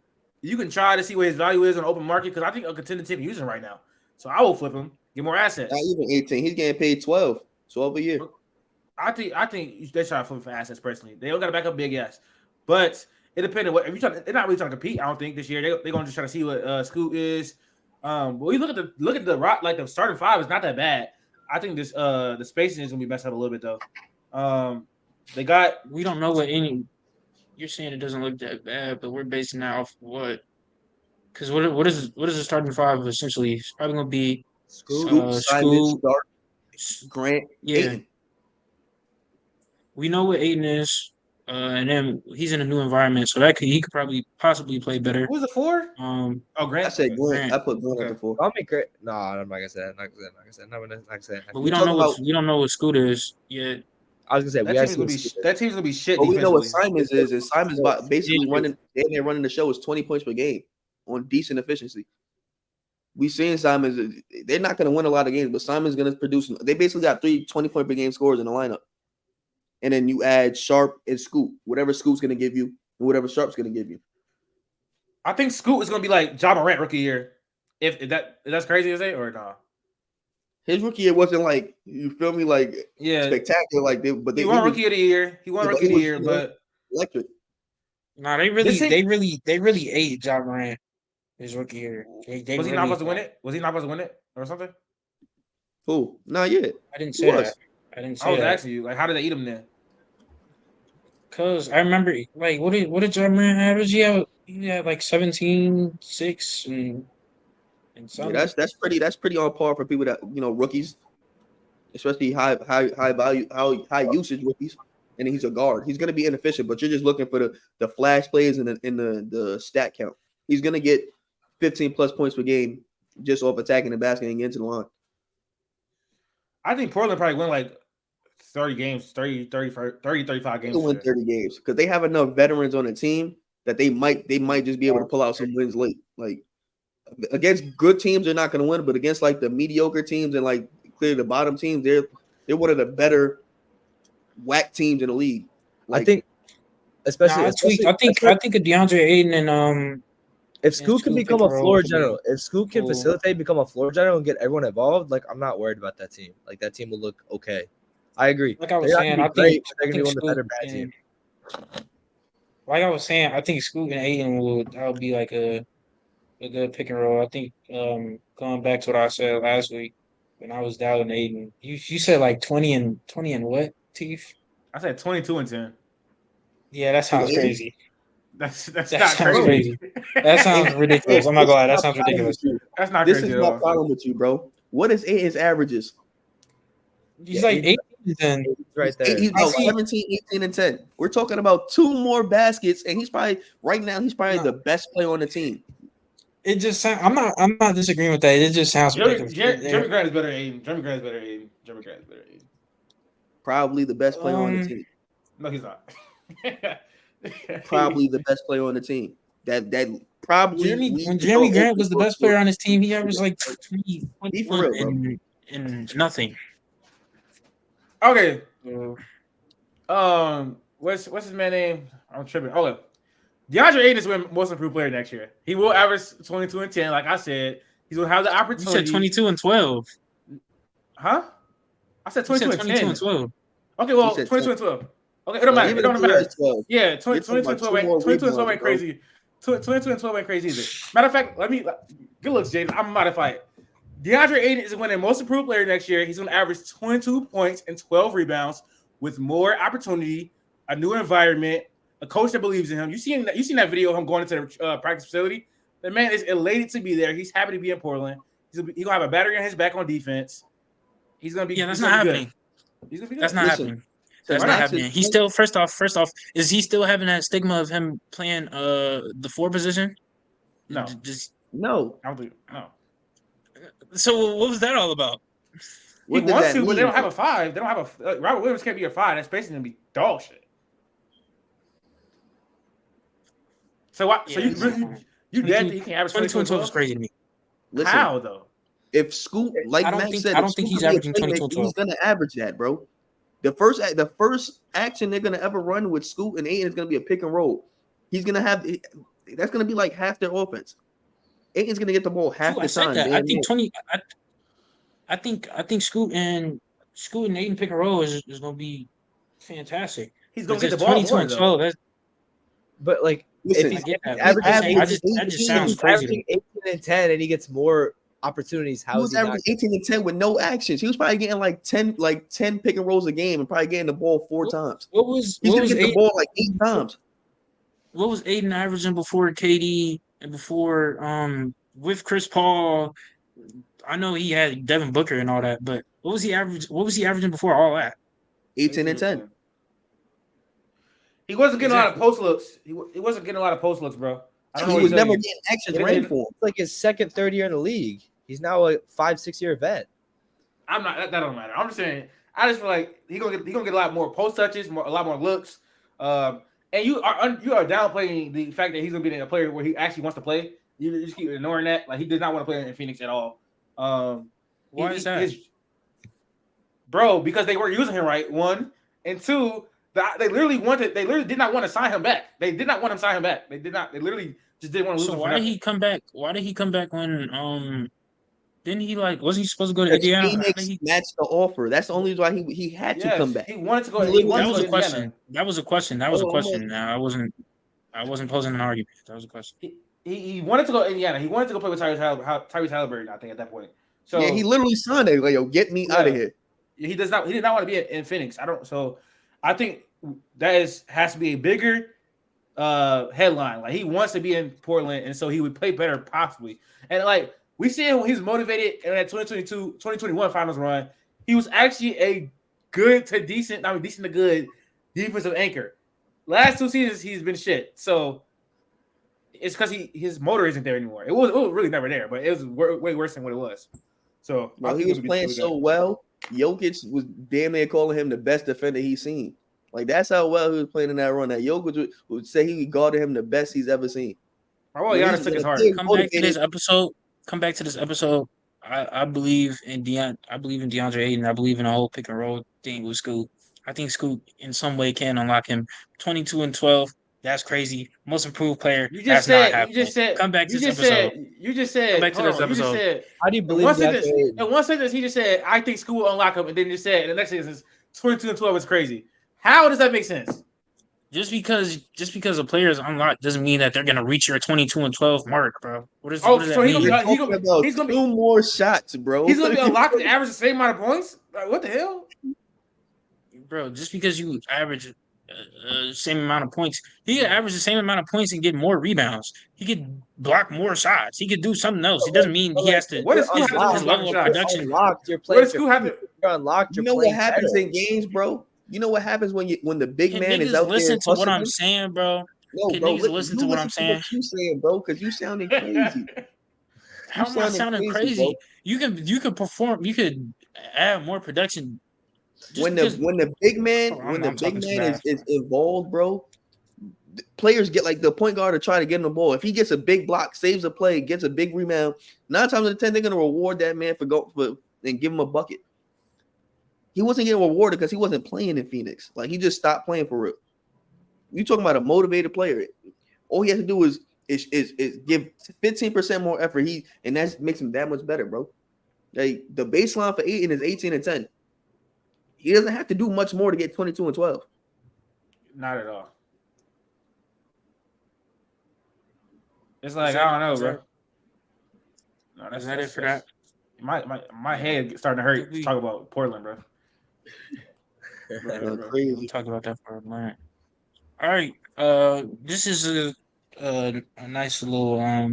see what his value is on the open market because I think a contender team using right now. So I will flip him, get more assets. Not even 18. He's getting paid 12 a year. I think they try to flip him for assets personally. They don't got to back up big ass, but it depends on what if you try. They're not really trying to compete. I don't think this year they're gonna just try to see what Scoot is. But we look at the rock like the starting five is not that bad. I think this the spacing is gonna be messed up a little bit though. They got. we don't know what any. You're saying it doesn't look that bad, but we're basing that off what? Because what is the starting five essentially? It's probably gonna be Scoop, Simon, Scoot. Stark, Grant, Yeah, Ayton. we know what Aiden is, and then he's in a new environment, so he could probably possibly play better. Who's the four? Um, Oh, Grant. I said Grant. Grant. I put Grant at the Okay. 4. I'll make great. No, I'm not gonna say that. Not gonna say that. No, I'm not gonna say that. but we We don't know talking we don't know what Scoot is yet. I was gonna say That we team's actually gonna be that team's gonna be shit. But we know what defensively. Simons is, and Simons basically running the show is 20 points per game on decent efficiency. We seen Simons. They're not going to win a lot of games, but Simon's going to produce. They basically got 3 20-point per game scores in the lineup, and then you add Sharp and Scoot, whatever Scoot's going to give you, and whatever Sharp's going to give you. I think Scoot is gonna be like Ja Morant rookie year. If that's crazy to say or nah. His rookie year wasn't like, you feel me, like Yeah, spectacular, like he won rookie of the year. He won rookie of the year, but electric. Nah, they really ate Ja Morant his rookie year. They was he really, not supposed to win it? Was he not supposed to win it or something? Who? Not yet. I didn't Who say was? that. I didn't I say was that. asking you, like, how did they eat him then? Cause I remember, like, what did Ja Morant average? He had like 17, 6, and Yeah, some. that's pretty on par for people that rookies, especially high value, high usage rookies. And he's a guard. He's going to be inefficient, but you're just looking for the flash plays and the stat count. He's going to get 15 plus points per game just off attacking the basket and getting to the line. I think Portland probably win like 30 games, 30, 35 games. They'll win 30 games because they have enough veterans on the team that they might just be able to pull out some wins late. Like against good teams, they're not going to win, but against like the mediocre teams and like clearly the bottom teams, they're one of the better whack teams in the league. Like, I think, especially, I think a DeAndre Ayton and if Scoot can become a floor general, cool. if Scoot can facilitate, become a floor general, and get everyone involved, like I'm not worried about that team. Like that team will look okay. I agree. Like I was saying, I think they're gonna be one of the better bad team. Like I was saying, I think Scoot and Ayton that would be like a good pick and roll. I think going back to what I said last week when I was doubting Ayton, you said like 20 and what, Teef? I said 22 and 10. Yeah, that sounds crazy. That sounds not crazy. That sounds ridiculous. I'm not gonna lie, that sounds ridiculous. That's not this crazy. This is my problem with you, bro. What is Aiton's averages? He's like 18 and right there. He's about 17, 18, and 10. We're talking about 2 more baskets, and he's probably the best player on the team. It just sounds. I'm not disagreeing with that. It just sounds ridiculous. Jeremy Grant is better than Aiden. Jeremy Grant is better than Aiden. Probably the best player on the team. No, he's not. Probably the best player on the team. That probably when Jeremy Grant was the best player on his team, he averaged like 20 for real, and nothing. Okay. What's his man name? I'm tripping. Oh, DeAndre Ayton is the most improved player next year. He will average 22 and 10, like I said. He's gonna have the opportunity. You said 22 and 12. Huh? I said 22 and 10. And 12. Okay, well, 22 and 12. Okay, it don't matter. It don't matter. Yeah, 22 and 12 ain't crazy. 22 and 12 ain't crazy either. Matter of fact, good looks, Jaden. I'm gonna modify it. DeAndre Ayton is winning most improved player next year. He's gonna average 22 points and 12 rebounds with more opportunity, a new environment, a coach that believes in him. You seen that video of him going into the practice facility? The man is elated to be there. He's happy to be in Portland. He's gonna have a battery on his back on defense. He's gonna be. Yeah, that's not happening. He's gonna be. That's not happening. That's not Max happening. is He's still first off, is he still having that stigma of him playing the 4 position? No, Just no. I don't think no. so what was that all about? He What does wants that to, but they mean? don't have a 5. They don't have a Robert Williams can't be a 5. That's basically gonna be dog shit. So what? So Yeah, you dead think he can average 22 22 and and 12 is 12? crazy to me. Listen, How though? if Scoop, like Max said, I if don't think Scoop he's could be a averaging 22 playmaker, and 12. he's gonna average that, bro. The first action they're gonna ever run with Scoop and Aiden is gonna be a pick and roll. He's gonna have that's gonna be like half their offense. Aiden's gonna get the ball half True, I the said time. that. I Damn near. think 20 I think Scoot and Aiden pick and roll is gonna be fantastic. He's But gonna get the just ball 22 more and though. 12, that's, But like, Listen, I get if he's that. I'm just saying, averaging, that just if sounds he's crazy to me. averaging 18 and 10, and he gets more opportunities, he how is was he not? averaging 18 and 10 with no actions. He was probably getting like 10 pick and rolls a game and probably getting the ball 4 times. He's What gonna was get the Aiden ball like 8 times. what was Aiden averaging before KD and before with Chris Paul? I know he had Devin Booker and all that, but what was he averaging before all that? 18 and 10. He wasn't getting a lot of Exactly. post looks. He wasn't getting a lot of post looks, bro. I don't know He what was to tell never you. getting actions It- ran it- for him. It's like his second, third year in the league. He's now a 5-6 year vet. I'm not. That don't matter. I'm just saying. I just feel like he gonna get a lot more post touches, a lot more looks. And you are downplaying the fact that he's gonna be a player where he actually wants to play. You just keep ignoring that. Like he did not want to play in Phoenix at all. Why is that? Bro, because they weren't using him right. 1 and 2. They literally did not want to sign him back. They did not want him to sign him back. They did not. They literally just didn't want to lose So him. why for did nothing. he come back? Why did he come back when didn't he wasn't he supposed to go to Because Indiana? How did Phoenix he matched the offer. That's the only reason why he had to come Yes, back. he wanted to go. He He literally wanted That to was go a to Indiana. question. That was a question. That was a question. I wasn't posing an argument. That was a question. He wanted to go to Indiana. He wanted to go play with Tyrese Halliburton, I think, at that point. So Yeah, he literally signed it. Like, yo, get me out of yeah, here. he does not. He did not want to be in Phoenix. So I think that has to be a bigger headline. Like he wants to be in Portland, and so he would play better possibly. And like we see him when he's motivated in that 2021 finals run, he was actually a good to decent, decent to good defensive anchor. Last 2 seasons he's been shit. So it's because his motor isn't there anymore. It was really never there, but it was way worse than what it was. So Bro, he was playing so well. Jokic was damn near calling him the best defender he's seen. Like that's how well he was playing in that run. That Jokic would say he guarded him the best he's ever seen. Oh, Giannis took his heart. Come back to this episode. I believe in I believe in DeAndre Ayton. I believe in the whole pick and roll thing with Scoot. I think Scoot in some way can unlock him. 22 and 12. That's crazy. Most improved player. You That's just not said. happening. You just said. Come back to You this just episode. said. You just said. Come back to hold this on, you just episode. said. How do you In believe one that? sentence, he just said, "I think School will unlock him," and then you said, and the next sentence is 22 and 12 is crazy. How does that make sense? Just because a player is unlocked doesn't mean that they're gonna reach your 22 and 12 mark, bro. What does Oh, that so mean? We're talking about he's gonna be 2 more shots, bro. he's gonna be unlocked to average the same amount of points. Like, what the hell? Bro, just because you average same amount of points, he could average the same amount of points and get more rebounds. He could block more shots. He could do something else. It doesn't mean he has to. What does School have to do His for level blocking of shots? production. Unlocked, you're What playing. does School have to? You're unlocked. You You're know what playing happens better. in games, bro? You know what happens when the big Can man is niggas out there listen to what I'm hustling? saying, bro? No, Can bro. niggas listen to what I'm saying? What you saying, bro? Because you sounding crazy. How am I sounding Bro. crazy? You can perform. You could add more production. When the big man I'm talking too fast. is involved, bro, players get like the point guard to try to get him the ball. If he gets a big block, saves a play, gets a big rebound, 9 times out of 10 they're gonna reward that man for and give him a bucket. He wasn't getting rewarded because he wasn't playing in Phoenix. Like he just stopped playing for real. You talking about a motivated player? All he has to do is give 15% more effort. And that makes him that much better, bro. Like the baseline for Aiden is 18 and 10. He doesn't have to do much more to get 22 and 12. Not at all. It's like I don't know, bro. No, Is that it for that? My head starting to hurt to talk about Portland, bro. We'll talk about that for a minute. All right. This is a nice little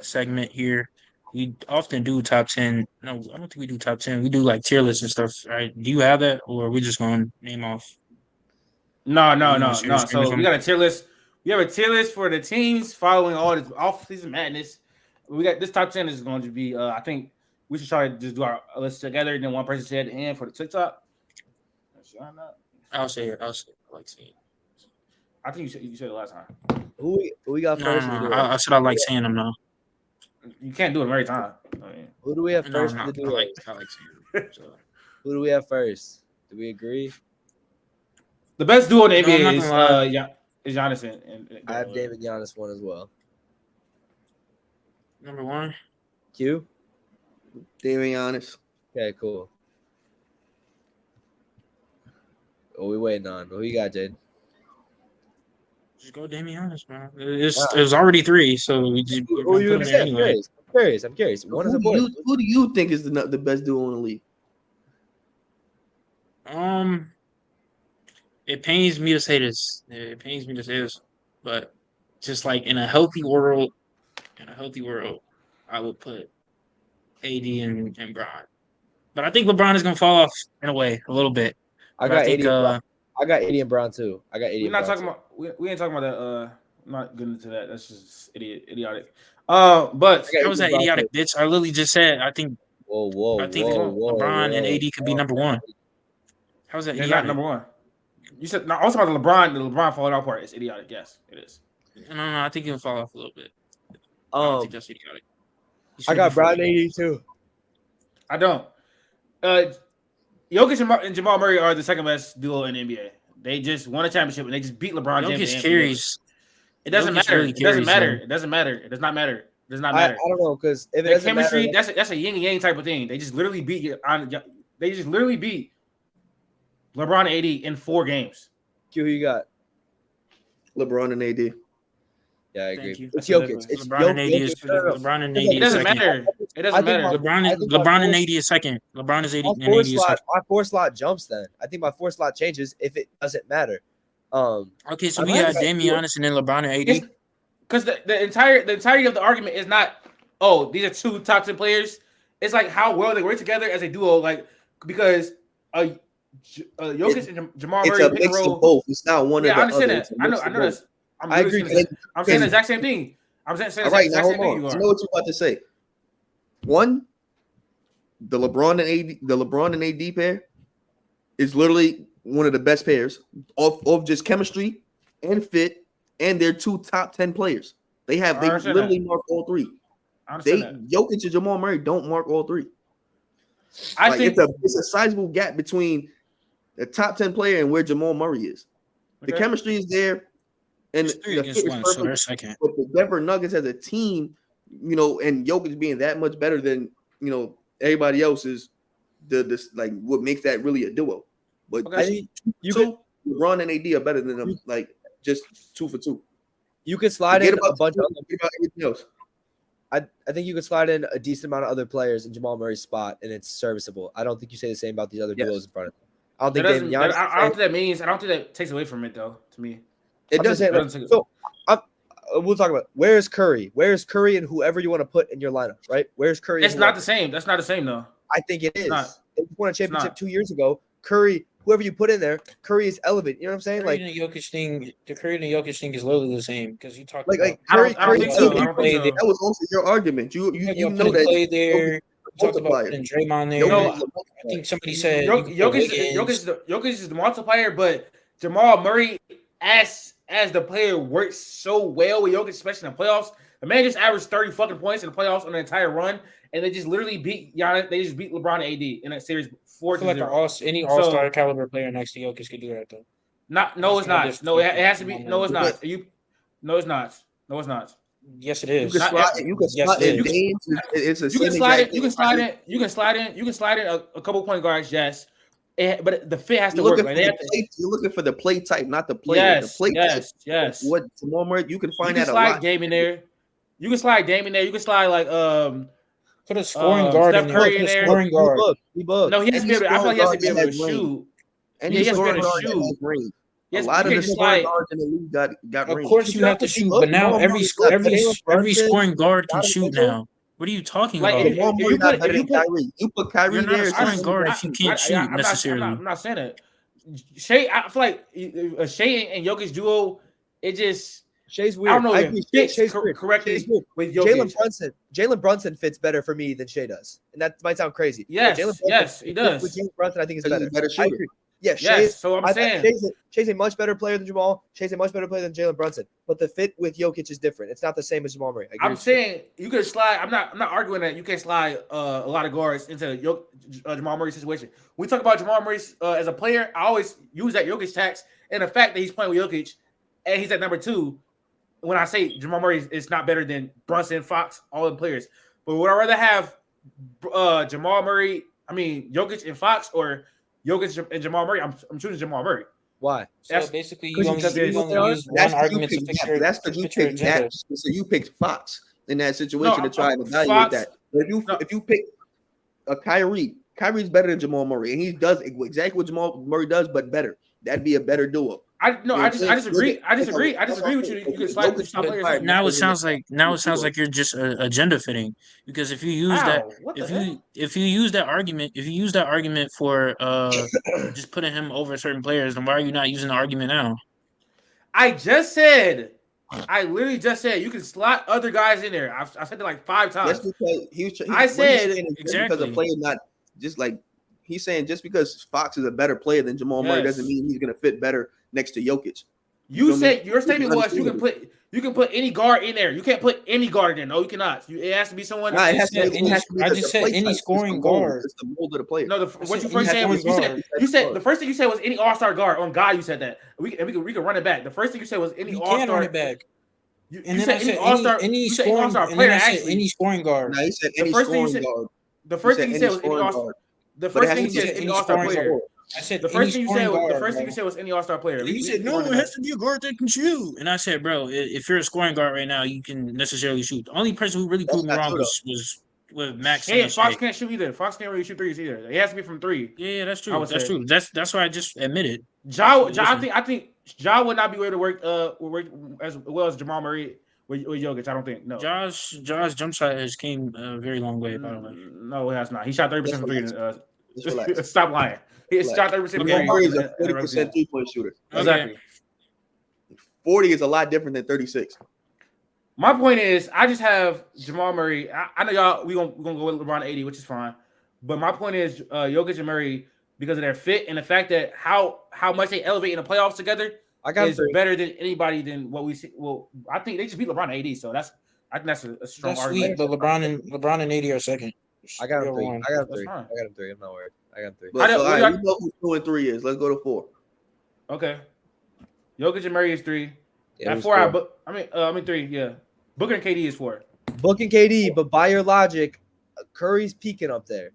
segment here we often do top 10. No, I don't think we do top 10. We do like tier lists and stuff, right? Do you have that, or are we just going to name off? No, Are no, you going to no, share your no. screen or So we something? got a tier list. We have a tier list for the teams following all this off-season madness. We got this top 10 is going to be. I think we should try to just do our list together, and then one person say at the end for the TikTok. I'll say it. I'll say it. I like seeing it. I think you said it last time. Who we got No, first? no, in the no. duo? I said I like seeing them now. You can't do it every time. I mean, Who do we have No, first no. for the I duo? like seeing them. So. Who do we have first? Do we agree? the best duo in the No, I'm not NBA is gonna lie. is Giannis and I have David Giannis one as well. Number one. Q. David Giannis. Okay, cool. What we waiting on? Who you got, Jade? Just go Damian Giannis, man. It was already 3, so we're Who gonna you put gonna him there say? anyway. I'm curious. One is Who a do boy. who do you think is the best duo in the league? It pains me to say this. It pains me to say this, but just like in a healthy world, I would put AD and Bron. But I think LeBron is gonna fall off in a way a little bit. I But got I think 80 and Brown. I got 80 and Brown too. I got 80 We're and not Brown talking too. about we ain't talking about that. I'm not getting into that. That's just idiotic. But I got how was 80 and that Brown idiotic, too. bitch? I literally just said I think LeBron and Whoa. AD could be number one. How's that they're not idiotic? number one. You said no. I was talking about LeBron. The LeBron falling off part is idiotic. Yes, it is. No, I think he'll fall off a little bit. I don't think that's idiotic. I got Brown 80 too. I don't. Jokic and Jamal Murray are the second best duo in the NBA. They just won a championship and they just beat LeBron James. Jokic And carries. It doesn't Jokic matter. really It doesn't carries, matter. though. It doesn't matter. It does not matter. It does not I matter. don't know because if it The doesn't chemistry, matter, that's a yin and yang type of thing. They just literally beat they just literally beat LeBron and AD in 4 games. Q, who you got? LeBron and AD. Yeah, I agree. Thank you. It's That's Jokic. It's LeBron and AD Jokic. is No. LeBron and AD It is doesn't second. matter. It I doesn't think matter. LeBron and AD is second. LeBron is 80 My and four AD is slot, second. my 4 slot jumps. Then I think my 4 slot changes if it doesn't matter. Okay, so I we might got have- Damian Giannis and then LeBron and AD. Because the entirety of the argument is not, oh, these are 2 top 10 players. It's like how well they work together as a duo. Like because Jokic and Jamal It's Murray a pick and mix roll. of both. It's not one Yeah, I of the understand other. that. It's a I mix know of both. this. I'm I agree. saying the exact same thing. I'm saying the All right, exact now same hold thing you on. are. I know what you're about to say. One, the LeBron and AD pair is literally one of the best pairs of just chemistry and fit, and they're 2 top 10 players. They understand literally mark all 3. I understand that. Jokic and Jamal Murray don't mark all 3. I think it's a sizable gap between the top 10 player and where Jamal Murray is. The Okay. chemistry is there, and It's 3 the against fit is 1, so they're perfect. second. But the Denver Nuggets as a team, and Jokic being that much better than everybody else is like what makes that really a duo. But Okay. I think you two, could LeBron and AD are better than them, like just 2 for 2. you could slide Forget in about a bunch of. forget about everything else. I think you could slide in a decent amount of other players in Jamal Murray's spot, and it's serviceable. I don't think you say the same about these other Yes. duos in front of him. I don't that think doesn't. David Giannis. I don't think that means. I don't think that takes away from it though. To me, It I'm just doesn't. saying, doesn't take- so we'll talk about where's Curry? Where's Curry and whoever you want to put in your lineup, right? Where's Curry? it's not the same. That's not the same though. I think it is. not. They won a championship not. 2 years ago. Curry, whoever you put in there, Curry is elevated. You know what I'm saying? Curry Like, and the Curry and the Jokic thing is literally the same because you talked like about. I Curry. don't think so. I don't Play think there. so. That was also your argument. You know that play there. You talked about multiplier. putting Draymond there. No, I think somebody said you could put Wiggins. Jokic is the multiplier, but Jamal Murray as the player works so well with Jokic, especially in the playoffs. The man just averaged 30 fucking points in the playoffs on the entire run, and they just literally beat Giannis. They just beat LeBron and AD in that series I feel like 4-0. any all-star caliber player next to Jokic could do that though. No, it's not. No, it has to be. No, it's not. No, it's not. No, it's not. Yes, it You is. can Not slide. every- You can Yes, slide it in is. games. It's a You can same slide exact it. You can thing. slide it. You can slide in. You can slide in a couple point guards. Yes, but the fit has to You're work. looking, Like, for they the have to, play, you're looking for the play type, not the player. yes, The play yes, type. yes. What Jamal Murray? You can You find can that a slide lot. Dame in there. You can slide Dame in there. You can slide like Put a scoring guard Steph in there. Curry Put in a there. scoring guard. He bugged. no, he has to be able. I feel like he has to be able to shoot. Any Yeah, he has to be scoring able to guard that shoot. has range. Yes, A lot of you the can scoring slide. guards in the league got Of range. course, you have to shoot, but now every scoring guard can shoot now. What are you talking Like about? Jamal Murray not better if you than put, Kyrie. You put Kyrie You're not a there. scoring guard I, if you can't shoot I'm necessarily. not saying that. I feel like a Shea and Jokic duo, it just Shay's I don't weird. know I if agree. it fits Shay's weird. correctly Shay's weird. with Jokic. Jalen Brunson fits better for me than Shay does, and that might sound crazy. Yes, Jalen Brunson yes, he does. With Jalen Brunson, I think is Because better. he's a better I shooter. agree. Yeah, Yes, so I'm saying Shay's a much better player than Jamal. Shay's a much better player than Jalen Brunson. But the fit with Jokic is different. It's not the same as Jamal Murray. I'm saying you could slide. I'm not arguing that you can slide a lot of guards into Jamal Murray's situation. When we talk about Jamal Murray as a player, I always use that Jokic tax and the fact that he's playing with Jokic and he's at number 2. When I say Jamal Murray is not better than Brunson, Fox, all the players, but would I rather have Jamal Murray? I mean Jokic and Fox, or Jokic and Jamal Murray? I'm choosing Jamal Murray. Why? So basically, because you only use one argument to fix your agenda. So you picked Fox in that situation No, to try and evaluate Fox- that. But if you pick a Kyrie's better than Jamal Murray, and he does exactly what Jamal Murray does, but better. That'd be a better duo. I disagree. I disagree with you. You can slide through some players. Now it sounds like you're just agenda fitting, because if you use if you use that argument for just putting him over certain players, then why are you not using the argument now? I literally just said you can slot other guys in there. I said it like 5 times. That's because I said exactly because a player not just like he's saying just because Fox is a better player than Jamal Murray doesn't mean he's gonna fit better next to Jokic. You said your statement was you can put any guard in there. You can't put any guard in there. No, you cannot. It has to be someone. Nah, it has to be I just said any scoring guard. It's the mold of the player. No, what you first said was you said the first thing you said was any All-Star guard. On God, you said that. We can run it back. The first thing you said was any All-Star. Run it back. You said any All-Star. Any scoring player. Actually, any scoring guard. No, he said any scoring guard. The first thing you said was any All-Star. The first thing you said was any All-Star player. I said the first thing you said was any All-Star player. You said no, it has to be a guard that can shoot. And I said, bro, if you're a scoring guard right now, you can necessarily shoot. The only person who really proved me wrong was with Max. Yeah, Fox can't shoot either. Fox can't really shoot threes either. It has to be from 3. Yeah, that's true. That's true. That's why I just admitted. I think Ja would not be able to work as well as Jamal Murray with Jokic. I don't think. No. Ja's jump shot has came a very long way, by the way. No, it has not. He shot 30% from 3. Stop lying. He shot 30% from 3. Jamal Murray is a 40% 3-point shooter. Exactly. 40 is a lot different than 36. My point is, I just have Jamal Murray. I know y'all. We're gonna go with LeBron 80, which is fine. But my point is, Jokic and Murray, because of their fit and the fact that how much they elevate in the playoffs together, is better than anybody than what we see. Well, I think they just beat LeBron 80, so I think that's a strong argument. Sweet, but LeBron and 80 are second. I got him 3. I got him 3. I'm not worried. I got him 3. But, we know who 2 and 3 is. Let's go to 4. Okay. Jokic and Murray is 3. Yeah, at 4, I mean 3. Yeah. Booker and KD is 4. Book and KD, but by your logic, Curry's peaking up there.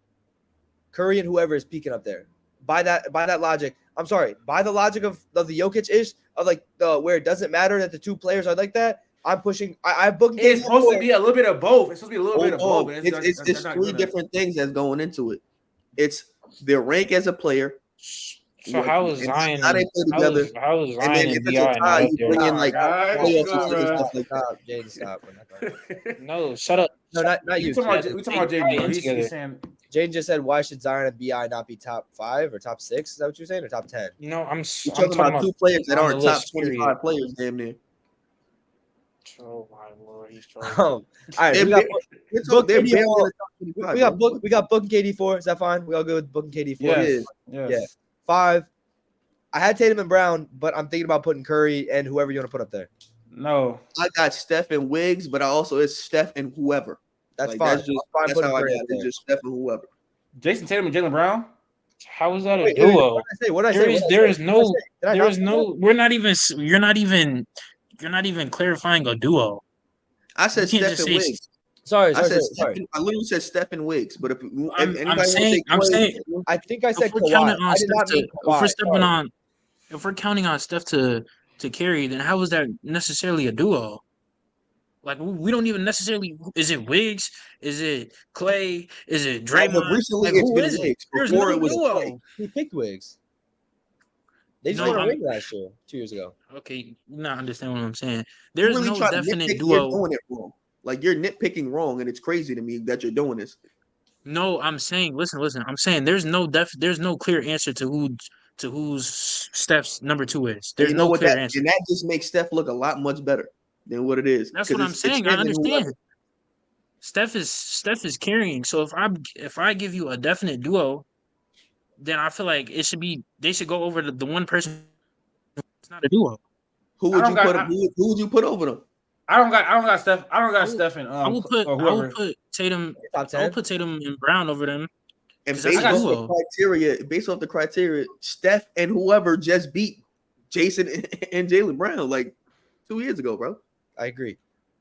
Curry and whoever is peaking up there. By that logic, I'm sorry. By the logic of the Jokic ish of like where it doesn't matter that the 2 players are like that. I'm pushing. I booked. It's supposed to be a little bit of both. It's supposed to be a little bit of both. It's 3 different things that's going into it. It's their rank as a player. So how is Zion? How they play together? How is Zion and and then BI? you bring in like Stop, Jaden. Stop. No, shut up. No, not you. We talking about Jaden. He's saying Jaden just said, why should Zion and BI not be top 5 or top 6? Is that what you're saying, or top 10? No, I'm talking about 2 players that aren't top 25 players. Damn near. Oh my lord, he's all right, we got Book and KD 4. Is that fine? We all good with Book and KD 4? Yes. Yeah. 5. I had Tatum and Brown, but I'm thinking about putting Curry and whoever you want to put up there. No, I got Steph and Wiggs, but I also it's Steph and whoever. That's fine. That's how I got it. It's just Steph and whoever. Jason Tatum and Jaylen Brown. How is that a duo? What did I say? There is no. You're not even clarifying a duo. I said Steph and Wiggs. Sorry. I literally said Steph and Wiggs, but if I'm saying, I think I said Kawhi. If we're counting on Steph to carry, then how is that necessarily a duo? Like we don't even necessarily. Is it Wiggs? Is it Clay? Is it Draymond? Recently, it's been Wiggs. There's Before no it was duo. Clay. He picked Wiggs. They just won a ring last year, 2 years ago. Okay, you not understand what I'm saying. There's no definite duo. Like you're nitpicking wrong, and it's crazy to me that you're doing this. No, I'm saying, listen. I'm saying there's no clear answer to who's Steph's number two is. And There's you know no what clear answer. and that just makes Steph look a lot much better than what it is That's because what I'm it's saying. I him and understand. whoever. Steph is carrying. So if I give you a definite duo, then I feel like they should go over the one person. It's not a duo. Who I would don't you put? got. Who would you put over them? I don't got Steph. I don't I got will, Steph and or I will whoever. put Tatum. Top I will 10. put Tatum and Brown over them And because that's a got duo. based off the criteria, Steph and whoever just beat Jason and Jalen Brown like 2 years ago, bro. I agree.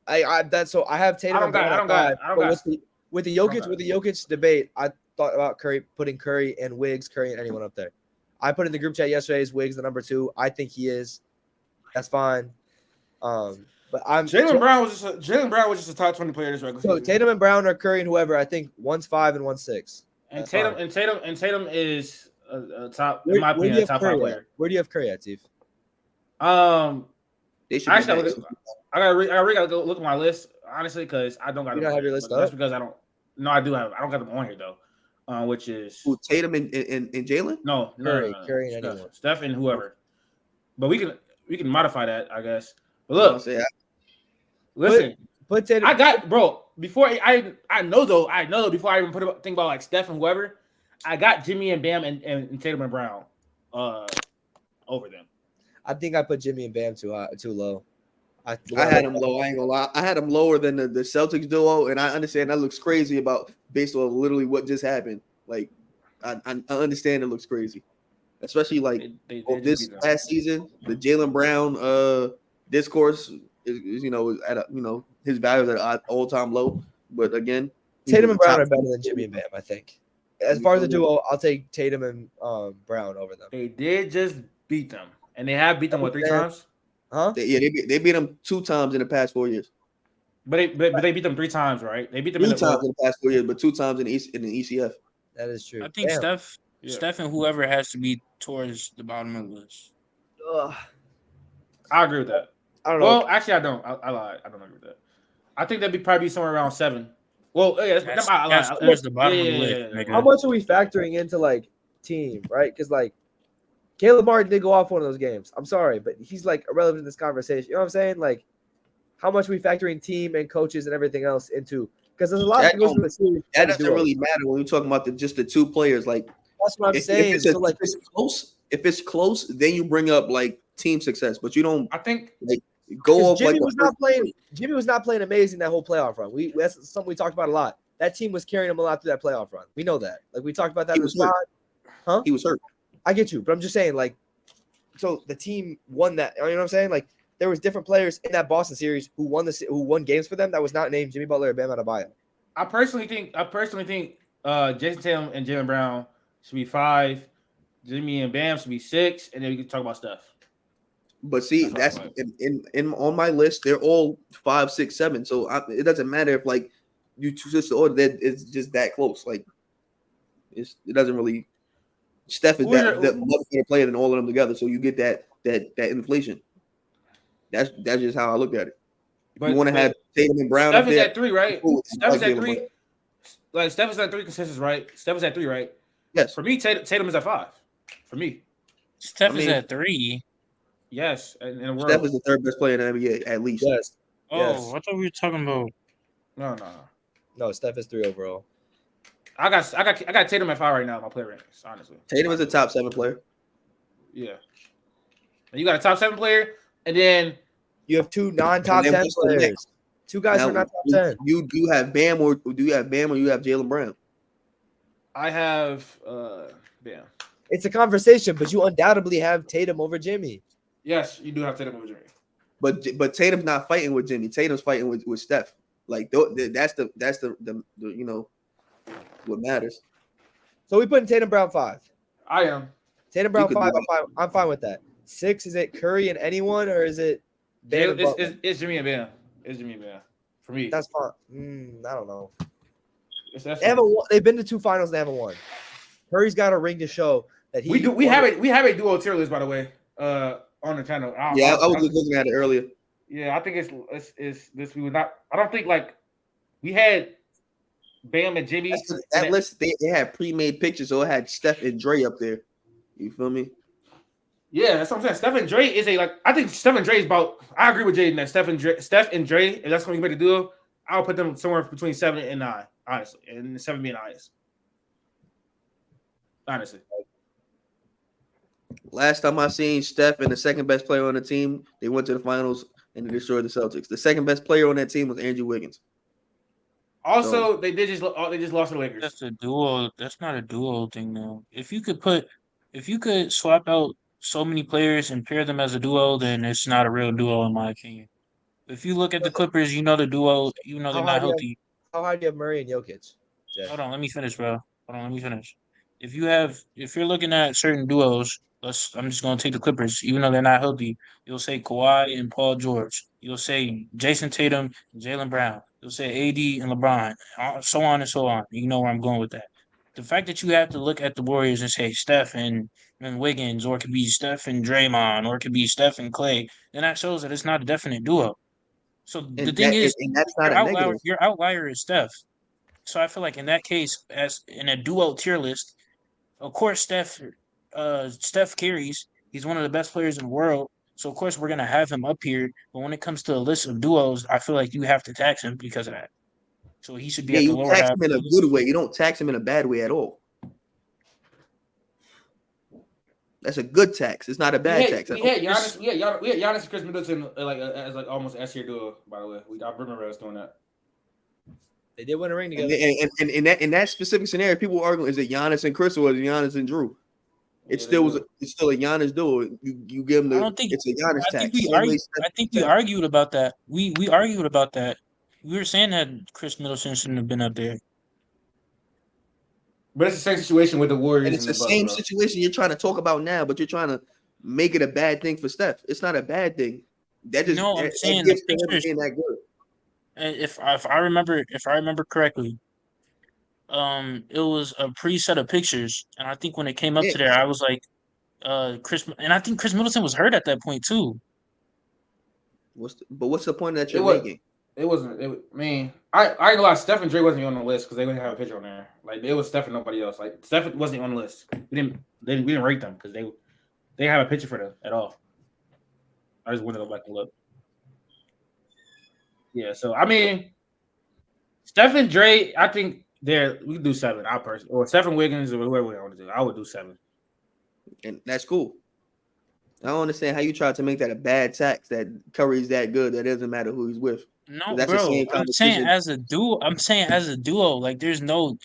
I have Tatum and Brown at five. But with the Jokic debate, I thought about putting Curry and Wiggs, Curry and anyone up there. I put in the group chat yesterday's Wiggs the number 2. I think he is. That's fine. But Jalen Brown was just a top 20 player this regular so season. Tatum and Brown or Curry and whoever. I think one's 5 and one's 6. And Tatum is a top. Where, In my where do opinion, you a have top Curry 5 at? player. Where do you have Curry at, Steve? They should Actually, be I gotta go look at my list honestly because I don't got. You them don't have on your here, list but up? That's because I don't. No, I do have. I don't got them on here though. Which is Who, Tatum and Jalen? no. Curry and Steph, anyone. Steph and whoever. But we can modify that, I guess. But I'll look, say that. listen. Put Tatum. I got before I know though before I even think about like Steph and whoever, I got Jimmy and Bam and Tatum and Brown over them. I think I put Jimmy and Bam too low. I had him low. I ain't gonna lie. I had him lower than the Celtics duo, and I understand that looks crazy based on literally what just happened. Like, I understand it looks crazy, especially like They this just beat them. last season. The Jalen Brown discourse is at his value is at an all time low. But again, Tatum and Brown are better than Jimmy and Bam, I think. As far as the duo, I'll take Tatum and Brown over them. They did just beat them, and they have beat them 3 times. Huh? They beat them 2 times in the past 4 years. But they beat them 3 times, right? They beat them 3 times in the past 4 years, but 2 times in the ECF. That is true. I think Damn. Steph and whoever has to be towards the bottom of the list. Ugh. I agree with that. I don't know. Well, actually, I don't. I lied. I don't agree with that. I think that'd probably be somewhere around 7. Well, yeah, That's towards the bottom of the list. Nigga. How much are we factoring into like team, right? Because like Caleb Martin did go off one of those games. I'm sorry, but he's like irrelevant in this conversation. You know what I'm saying? Like, how much are we factoring team and coaches and everything else into? Because there's a lot that goes into the series. That doesn't really matter when you're talking about just the 2 players. Like, that's what I'm saying. If it's close, then you bring up like team success, but you don't. I think go off Jimmy like was not playing. Jimmy was not playing amazing that whole playoff run. That's something we talked about a lot. That team was carrying him a lot through that playoff run. We know that. Like we talked about that in the spot. Huh? He was hurt. I get you, but I'm just saying, like, so the team won that. You know what I'm saying? Like, there was different players in that Boston series who won games for them that was not named Jimmy Butler or Bam Adebayo. I personally think Jason Tatum and Jalen Brown should be 5. Jimmy and Bam should be 6, and then we can talk about stuff. But see, that's in on my list. They're all 5, 6, 7. So it doesn't matter if like you choose the order. That it's just that close. Like it doesn't really. Steph is that much better player than all of them together. So you get that inflation. That's just how I look at it. But you want to have Tatum and Brown. Steph is at 3, right? Steph is at 3. Brown. Like Steph is at 3 consensus, right? Steph is at 3, right? Yes. For me, Tatum is at 5. For me, Steph is at 3. Yes, in the world. Steph is the 3rd best player in the NBA, at least. Yes. Oh, yes. I thought we were talking about. No, Steph is 3 overall. I got Tatum at 5 right now. My player rankings, honestly. Tatum is a top 7 player. Yeah. And you got a top 7 player, and then you have 2 non-top 10 players. 2 guys who are not top 10. You have Bam, or do you have Jalen Brown? I have Bam. It's a conversation, but you undoubtedly have Tatum over Jimmy. Yes, you do have Tatum over Jimmy. But Tatum's not fighting with Jimmy. Tatum's fighting with Steph. Like that's the what matters. So we put Tatum Brown 5. I am. Tatum Brown 5. I'm fine with that. 6, is it Curry and anyone, or is it Bam? It's Jimmy and Bam. It's Jimmy and Bam. For me. That's fine. I don't know. They've been to 2 finals. They haven't won. Curry's got a ring to show that he. We have a duo tier list, by the way. On the channel. I was just looking at it earlier. Yeah, I think it's this. We would not. I don't think like we had Bam and Jimmy. That list they had pre-made pictures, so it had Steph and Dre up there. You feel me? Yeah, that's what I'm saying. Steph and Dre is a like. I think Steph and Dre is about. I agree with Jaden that Steph and Dre, if that's what you make a duo, I'll put them somewhere between 7 and 9, honestly, and 7 being highest. Honestly, Last time I seen Steph and the second best player on the team, they went to the finals and they destroyed the Celtics. The second best player on that team was Andrew Wiggins. also they just lost to the Lakers. That's a duo. That's not a duo thing though. If you could swap out so many players and pair them as a duo, then it's not a real duo in my opinion. If you look at the Clippers, you know the duo. You know they're How high not do you have? healthy. How high do you have Murray and Jokic? Jay? Hold on, let me finish, bro. Hold on, let me finish. If you're looking at certain duos, I'm just gonna take the Clippers, even though they're not healthy. You'll say Kawhi and Paul George. You'll say Jason Tatum and Jalen Brown. You'll say AD and LeBron, so on and so on. You know where I'm going with that. The fact that you have to look at the Warriors and say Steph and Wiggins, or it could be Steph and Draymond, or it could be Steph and Clay, then that shows that it's not a definite duo. So the And thing is, that's not a negative. your outlier is Steph. So I feel like in that case, as in a duo tier list, of course Steph carries. He's one of the best players in the world. So of course we're gonna have him up here. But when it comes to a list of duos, I feel like you have to tax him because of that. So he should be Yeah, at the you lower tax half him of in a the list. good way. You don't tax him in a bad way at all. That's a good tax. It's not a bad tax. We had Giannis. We had Giannis and Chris Middleton as like almost S tier duo. By the way, I remember us doing that. They did win a ring And, together. and in that specific scenario, people were arguing: is it Giannis and Chris or is it Giannis and Drew? It's still a Giannis duo. You give him I don't think it's a Giannis I think tax. we Same way argued Steph I think we tax. argued about that. We argued about that. We were saying that Chris Middleton shouldn't have been up there. But it's the same situation with the And Warriors it's and the the Bucks, same bro. situation you're trying to talk about now, but you're trying to make it a bad thing for Steph. It's not a bad thing. No, I'm That saying the gives to him pictures. being that good. If I remember correctly, it was a preset of pictures, and I think when it came up Yeah. to there, I was like, Chris, and I think Chris Middleton was hurt at that point too. What's the point that It you're was. making? It wasn't. I mean, I ain't gonna lie. Steph and Dre wasn't on the list because they wouldn't have a picture on there. Like it was Steph and nobody else. Like Steph wasn't on the list. We didn't rate them because they didn't have a picture for them at all. I just wanted to go back and look. Yeah. So I mean, Steph and Dre, I think we can do 7. I personally, or Steph and Wiggins or whoever we want to do. I would do 7. And that's cool. I don't understand how you try to make that a bad tax that Curry's that good that doesn't matter who he's with. No, That's the bro, same conversation. I'm saying as a duo. Like, there's no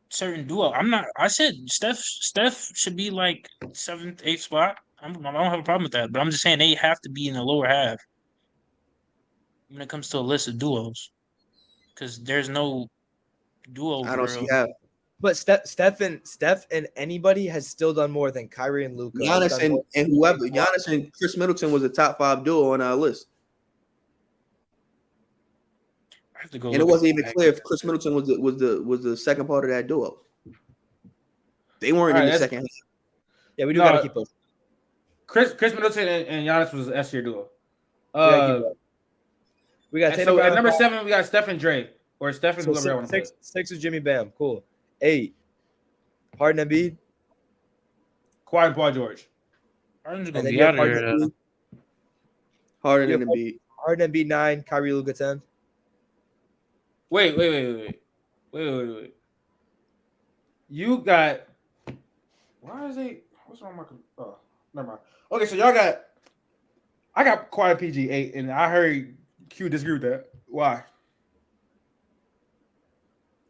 certain duo. I'm not. I said Steph should be like 7th, 8th spot. I don't have a problem with that. But I'm just saying they have to be in the lower half when it comes to a list of duos because there's no duo I don't for see real. how. But Steph and anybody has still done more than Kyrie and Luka. Giannis and whoever, Giannis and Chris Middleton was a top 5 duo on our list. I have to go And it look at wasn't the even back. clear if Chris Middleton was the second part of that duo. They weren't All in right, the second half. Yeah, we do No, gotta keep pushing. Chris Middleton and Giannis was an S tier duo. We gotta keep going. We got And Tatum so at Brown. number 7 we got Steph and Dre or Steph and So whoever I want to put. six is Jimmy Bam. Cool. 8. Harden Embiid. Kawhi and Paul George. Harden's And gonna then be you have out of here. Though. Harden You and have Embiid. Harden Embiid 9. Kyrie Luka 10. Wait. You got. Why is it? What's wrong with my? Oh, never mind. Okay, so I got Kawhi PG 8, and I heard Q disagree with that. Why?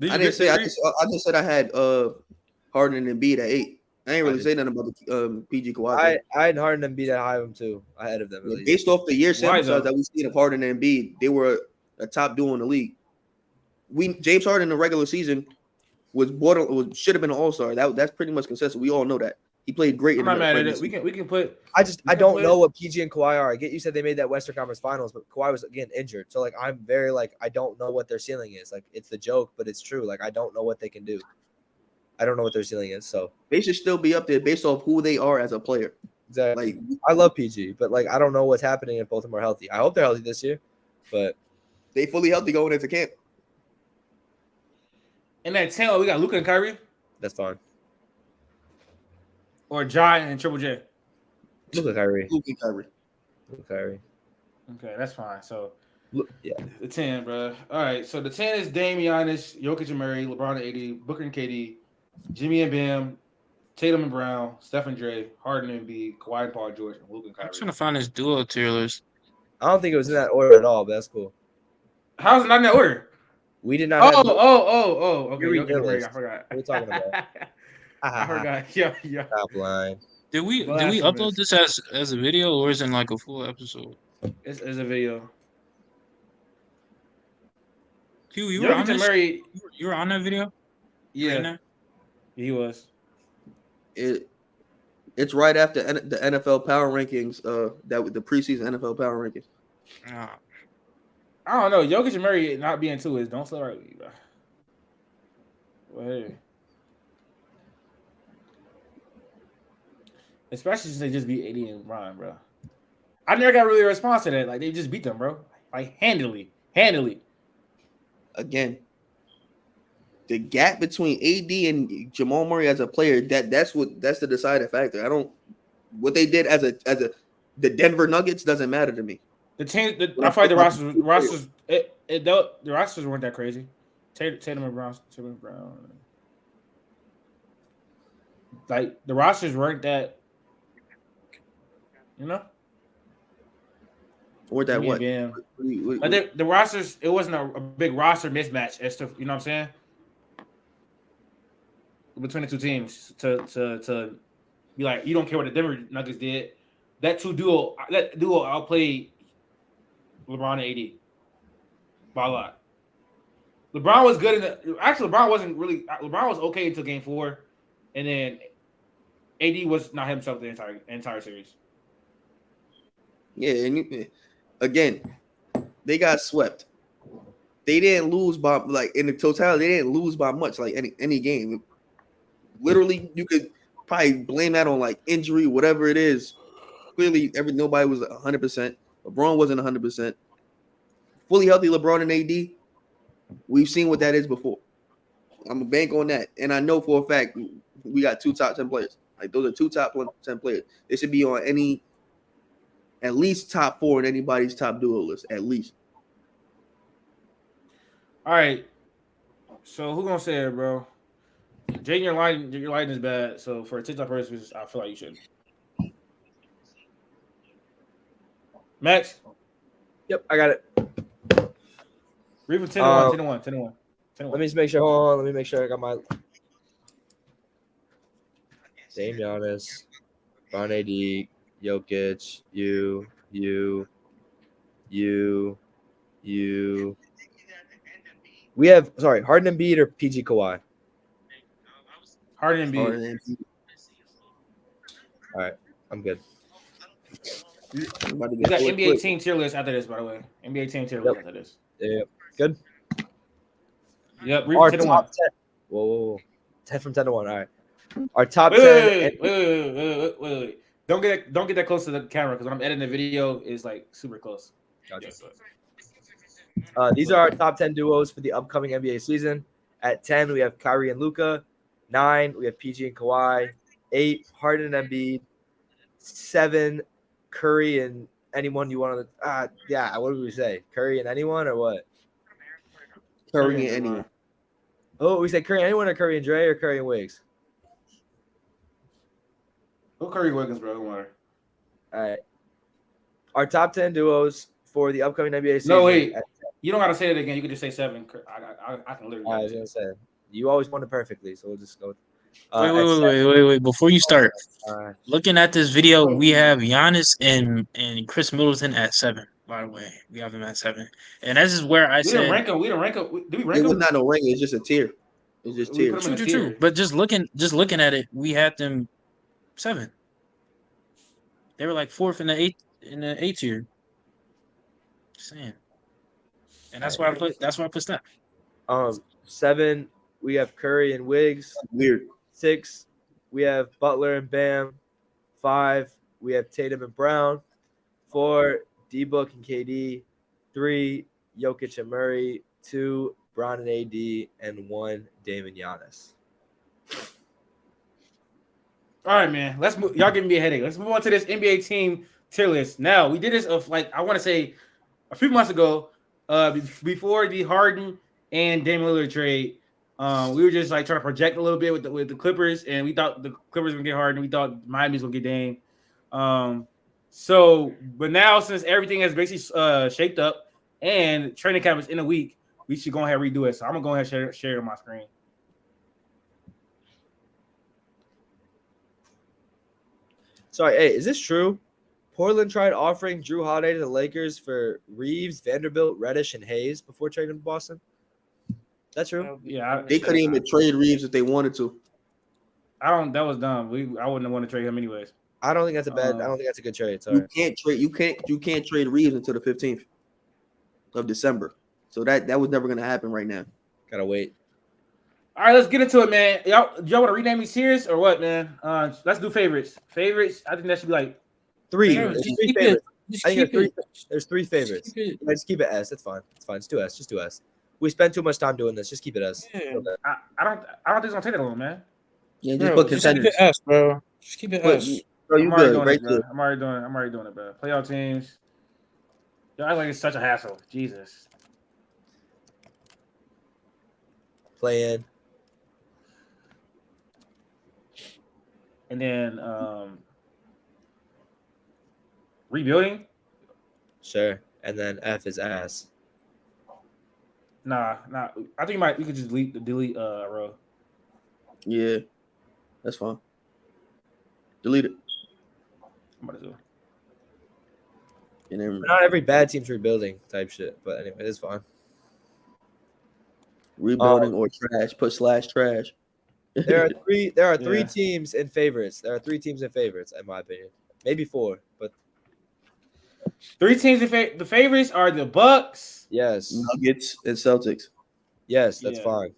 I didn't say. I just said I had Harden and Embiid at 8. I ain't really say nothing about the PG Kawhi thing. I had Harden Embiid at high of them too. Ahead of them at least. Based off the year sample Why, size though? that we seen of Harden and Embiid, they were a top duo in the league. James Harden in the regular season should have been an all-star. That's pretty much consensus. We all know that. He played great I'm in not the mad at regular it. season. We can put. I don't know what PG and Kawhi are. I get you said they made that Western Conference Finals, but Kawhi was again injured. So like I'm very like I don't know what their ceiling is. Like it's the joke, but it's true. Like I don't know what they can do. I don't know what their ceiling is. So They should still be up there based off who they are as a player. Exactly. Like I love PG, but like I don't know what's happening if both of them are healthy. I hope they're healthy this year, but they fully healthy going into camp. In that 10, we got Luka and Kyrie that's fine. or Jai and Triple J. Look at Kyrie. Luka and Kyrie. Look at Kyrie. Okay, that's fine. So Look, yeah. the 10, bro. All right, so the 10 is Dame, Giannis, Jokic and Murray, LeBron and AD, Booker and KD, Jimmy and Bam, Tatum and Brown, Steph and Dre, Harden and B, Kawhi and Paul George, and Luka and I'm Kyrie. trying to find this duo tier list. I don't think it was in that order at all, but that's cool. How's it not in that order? We did not have Okay, You read Jokic your and Murray, list. I forgot. What are you talking about? I forgot. Yeah. Top line. Did we Blasphemous. upload this as a video or is it like a full episode? It's a video. Q, you were on Jokic and this? Murray, You were on that video? You were in yeah, there? he was. It's right after the NFL power rankings. That the preseason NFL power rankings. Nah. I don't know. Jokic and Murray not being two is don't slow right with you, bro. Well, hey. Especially since they just beat AD and Ron, bro. I never got really a response to that. Like they just beat them, bro. Like handily. Again, the gap between AD and Jamal Murray as a player, that's the deciding factor. I don't what they did as a the Denver Nuggets doesn't matter to me. I feel like the rosters weren't that crazy. Tatum and Brown. Like the rosters weren't that, you know. Or that what? Like the rosters, it wasn't a big roster mismatch as to, you know what I'm saying, between the two teams to be like, you don't care what the Denver Nuggets did. That duo outplayed LeBron and AD by a lot. LeBron was good LeBron was okay until game 4, and then AD was not himself the entire series. Yeah, and again, they got swept. They didn't lose by like in the totality. They didn't lose by much, like any game. Literally, you could probably blame that on like injury, whatever it is. Clearly, nobody was 100%. LeBron wasn't 100%. Fully healthy LeBron and AD. We've seen what that is before. I'm a bank on that, and I know for a fact we got 2 top 10 players. Like those are 2 top 10 players. They should be on at least top 4 in anybody's top duo list, at least. All right. So who gonna say it, bro? Jaden, your line is bad. So for TikTok purposes, I feel like you should. Max? Yep, I got it. Read for 10 to 1, 10 to 1, 10 to 1. 10 to 1. Let me just make sure. Hold on. Let me make sure I got my Dame, Giannis, Bron, AD, Jokic, you. We have Harden and Embiid or PG Kawhi. Harden and B. Harden and Embiid. All right, I'm good. We got NBA team tier list after this, by the way. NBA team tier list after this. Yeah, good. Yep, read Our 10 to 1. top 10. Whoa. 10 from 10 to 1. All right. Our top 10. Wait. Don't get that close to the camera because when I'm editing the video, it's like super close. Gotcha. These are our top 10 duos for the upcoming NBA season. At 10, we have Kyrie and Luka. 9, we have PG and Kawhi. 8, Harden and Embiid. 7, Curry and anyone you want to. Yeah, what did we say? Curry and anyone or what? Curry and anyone. Oh, we said Curry and anyone or Curry and Dre or Curry and Wiggs? Who Curry Wiggins, bro? Don't worry. All right. Our top 10 duos for the upcoming NBA season. No, wait. You don't got to say it again. You can just say 7. I can literally. I was going to say. You always won it perfectly, so we'll just go. Wait. Before you start, All right. looking at this video, we have Giannis and Chris Middleton at 7. By the way, we have him at 7, and this is where I said we didn't rank him. Did we rank It was him? not no rank. It's just a tier. It's just We tier. put him in a True. tier. But just looking at it, we had them 7. They were like 4th in the 8 tier. Just saying, and that's why I put Steph. 7, we have Curry and Wiggs. Weird. 6, we have Butler and Bam. 5, we have Tatum and Brown. 4, D-Book and KD. 3, Jokic and Murray. 2, Brown and AD. And 1, Dame and Giannis. All right, man. Let's move. Y'all giving me a headache. Let's move on to this NBA team tier list. Now, we did this I want to say a few months ago, before the Harden and Damian Lillard trade. We were just like trying to project a little bit with the Clippers, and we thought the Clippers were gonna get Harden. We thought Miami's gonna get Dame. But now since everything has basically shaped up and training camp is in a week, we should go ahead and redo it. So I'm gonna go ahead and share it on my screen. Sorry, hey, is this true? Portland tried offering Jrue Holiday to the Lakers for Reeves, Vanderbilt, Reddish, and Hayes before trading to Boston. That's true. Yeah, They couldn't even trade Reeves if they wanted to. That was dumb. I wouldn't want to trade him anyways. I don't think that's a bad. I don't think that's a good trade. Sorry. You can't trade Reeves until the 15th of December. So that was never gonna happen right now. Gotta wait. All right, let's get into it, man. Y'all want to rename me series or what, man? Let's do favorites. Favorites. I think that should be like 3. Yeah, There's just 3 keep it. favorites. Just I think keep it. there's 3 favorites. Keep it. Just keep it S. That's fine. It's fine. It's 2S. Just 2S. We spent too much time doing this. Just keep it S. Yeah. I don't think it's gonna take that long, man. Yeah, just Bro, put just keep contenders. it S, bro. Just keep it Put- S. Bro, you I'm already good doing right it, bro. there. I'm already doing it, bro. Playoff teams. Yo, I like it's such a hassle. Jesus. Play in. And then rebuilding. Sure. And then F is ass. Nah. I think we could just delete row. Yeah, that's fine. Delete it. I'm about to do. And then Not every bad team's rebuilding type shit. But anyway, it's fine. rebuilding or trash. Put /trash. There are 3. There are 3 Yeah. teams in favorites. There are 3 teams in favorites, in my opinion. Maybe 4, but 3 teams. The favorites are the Bucks. yes, Nuggets and Celtics. yes, that's Yeah. fine.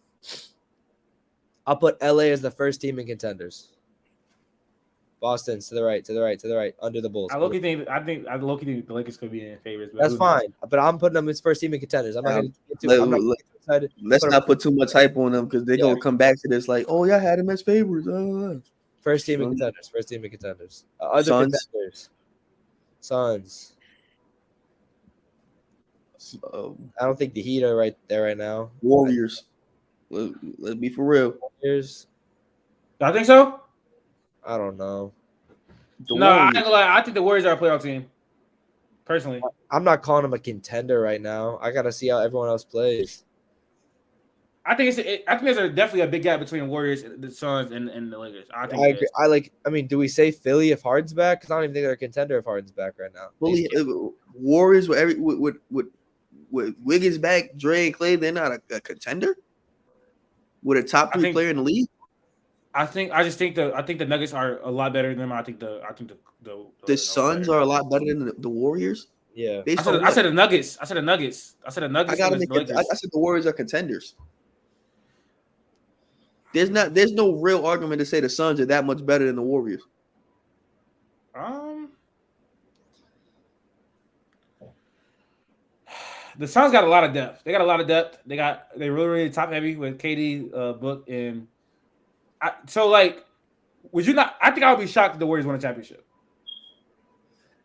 I'll put LA as the first team in contenders. Boston's to the right, under the Bulls. I low-key think the Lakers could be in favorites. But That's who knows? fine, but I'm putting them as first team in contenders. I'm not going to get too. Let- I'm not let- gonna get too excited. Let's Put not put too much hype on them because they're Yeah. gonna come back to this like, oh yeah, I had them as favorites. First team in Suns. contenders. First team in contenders. Other Suns. contenders. Suns. Um, I don't think the Heat are right there right now. Warriors. Let's be for real. Here's. I think so. I don't know. The No, I Warriors. ain't gonna lie. I think the Warriors are a playoff team. Personally, I'm not calling them a contender right now. I got to see how everyone else plays. I think there's definitely a big gap between the Warriors, the Suns, and the Lakers. I think I it agree. is. I mean, do we say Philly if Harden's back? Because I don't even think they're a contender if Harden's back right now. Fully, Warriors with Wiggins back, Dre and Clay, they're not a contender with a top I 3 think- player in the league. I think the Nuggets are a lot better than them. I think the The Suns are a lot better than the Warriors. Yeah. Based I said, on I what? said the Nuggets. I said the Nuggets. I said the Nuggets. I gotta against make the it. Lakers. I said the Warriors are contenders. There's no real argument to say the Suns are that much better than the Warriors. The Suns got a lot of depth. They got a lot of depth. They really top heavy with KD, Book, and would you not? I think I would be shocked if the Warriors won a championship.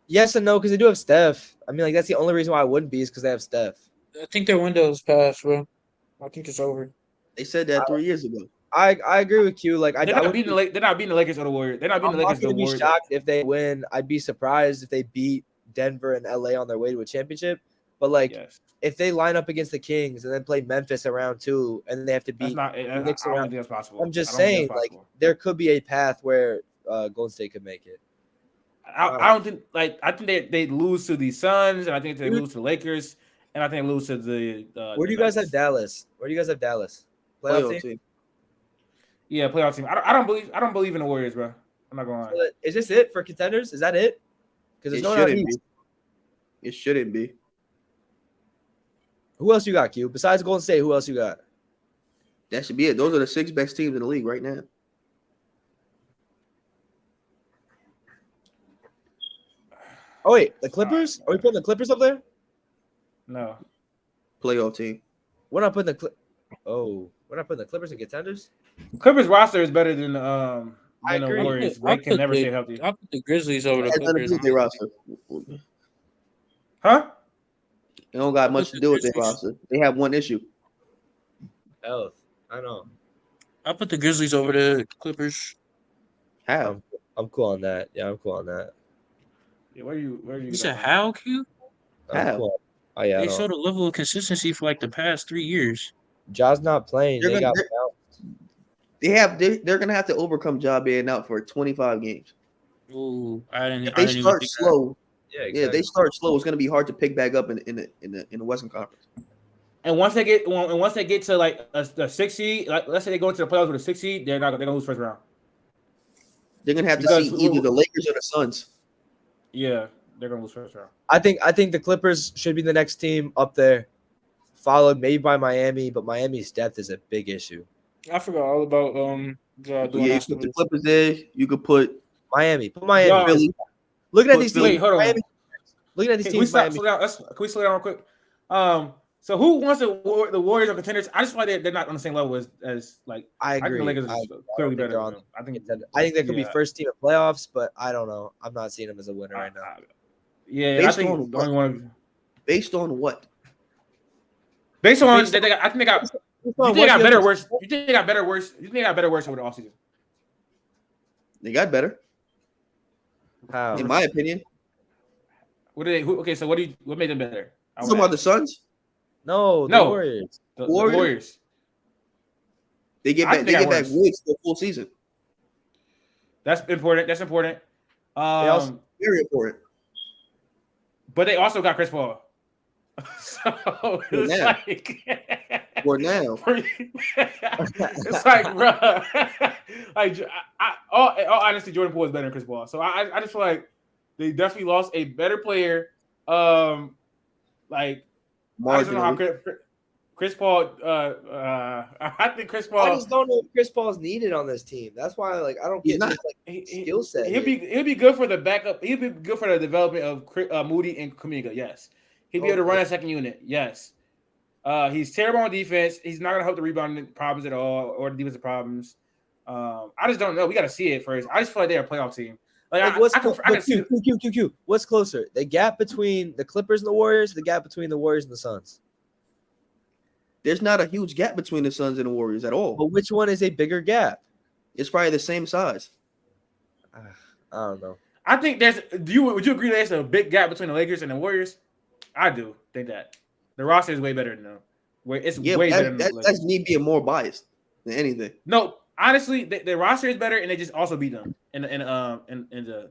Yes and no, because they do have Steph. I mean, like that's the only reason why I wouldn't be is because they have Steph. I think their window's passed, bro. I think it's over. They said that 3 years ago. I agree with you. Like They're not beating the Lakers or the Warriors. They're not beating I'm the not Lakers or going the to be Warriors. shocked if they win. I'd be surprised if they beat Denver and LA on their way to a championship. But like, Yes. if they line up against the Kings and then play Memphis around 2, and then they have to That's beat not. I don't Knicks think around. that's possible. I'm just I don't think saying, that's like, possible. there could be a path where Golden State could make it. I don't think I think they lose to the Suns, and I think they lose to the Lakers, and I think they lose to the. Where do you guys have Dallas? Where do you guys have Dallas? Playoff Playoff team? team. Yeah, playoff team. I don't believe in the Warriors, bro. I'm not going to lie. Is this it for contenders? Is that it? Because It there's no one shouldn't else. be. It shouldn't be. Who else you got, Q? Besides Golden State, who else you got? That should be it. Those are the 6 best teams in the league right now. Oh wait, the Clippers? Are we putting the Clippers up there? No. Playoff team. We're not putting we're not putting the Clippers in contenders. Clippers roster is better than I the agree. Warriors. They can never stay healthy. I'll put the Grizzlies over the It has nothing to Clippers. do with their roster. Huh? It don't got much to do with their roster. They have one issue. Health. I know. I'll put the Grizzlies over the Clippers. How? I'm cool on that. Yeah, I'm cool on that. Yeah, where you You get said that from? how, Q? I'm How? cool. Oh yeah, I They know. showed a level of consistency for like the past 3 years. Ja's not playing. They're They gonna- got They're gonna have to overcome Ja being out for 25 games. Ooh, I didn't If they even start think slow, yeah, yeah, exactly. they start slow. It's gonna be hard to pick back up in the Western Conference. And once they get to like the 6 seed, like let's say they go into the playoffs with a 6 seed, they're gonna lose first round. They're gonna have to Because see either the Lakers or the Suns. Yeah, they're gonna lose first round. I think the Clippers should be the next team up there, followed maybe by Miami, but Miami's depth is a big issue. I forgot all about Ja doing Yeah, you that. put the Clippers there. You could put Miami. Put Miami. Yeah. Philly. Looking at Put these Philly. teams. Wait, hold on. Miami, looking at these Can we teams. stop? Miami. Slow down. Can we slow down real quick? So who wants the Warriors or contenders? I just feel like they're not on the same level as like. I I think agree. the Lakers I is clearly think better. they're Than on them. I think. contender. I think they could be Yeah. first team at playoffs, but I don't know. I'm not seeing them as a winner right now. Yeah, Based I think on the only one. Based on what? Based on Based they got, I think they got. Based You on think they got what better the- or worse? You think they got better or worse? You think they got better or worse over the offseason? They got better, How? in my opinion. What do they? Okay, so what made them better? I You talking about the Suns? No, the No. Warriors. the Warriors? Warriors. They get I back. think They they get got back worse. Woods for a full season. That's important. That's important. also- Very important. But they also got Chris Paul. So it's now. like For now, it's like, bro, like all honestly, Jordan Poole is better than Chris Paul. So I just feel like they definitely lost a better player. Like I just don't know how marginally. Chris Paul. I think Chris I Paul. just don't know if Chris Paul's needed on this team. That's why, like, I don't He's get not. his skill set. He'll be good for the backup. He'll be good for the development of Moody and Kuminga. Yes, he'll be able to run a second unit. Yes, he's terrible on defense. He's not gonna help the rebounding problems at all or the defensive problems. I just don't know. We got to see it first. I just feel like they're a playoff team. Like what's I can see. Q. What's closer? The gap between the Clippers and the Warriors, the gap between the Warriors and the Suns. There's not a huge gap between the Suns and the Warriors at all. But which one is a bigger gap? It's probably the same size. I don't know. I think would you agree there's a big gap between the Lakers and the Warriors? I do think that the roster is way better than them. It's way better than the Lakers. That's me being more biased than anything. No, honestly, the roster is better, and they just also beat them in the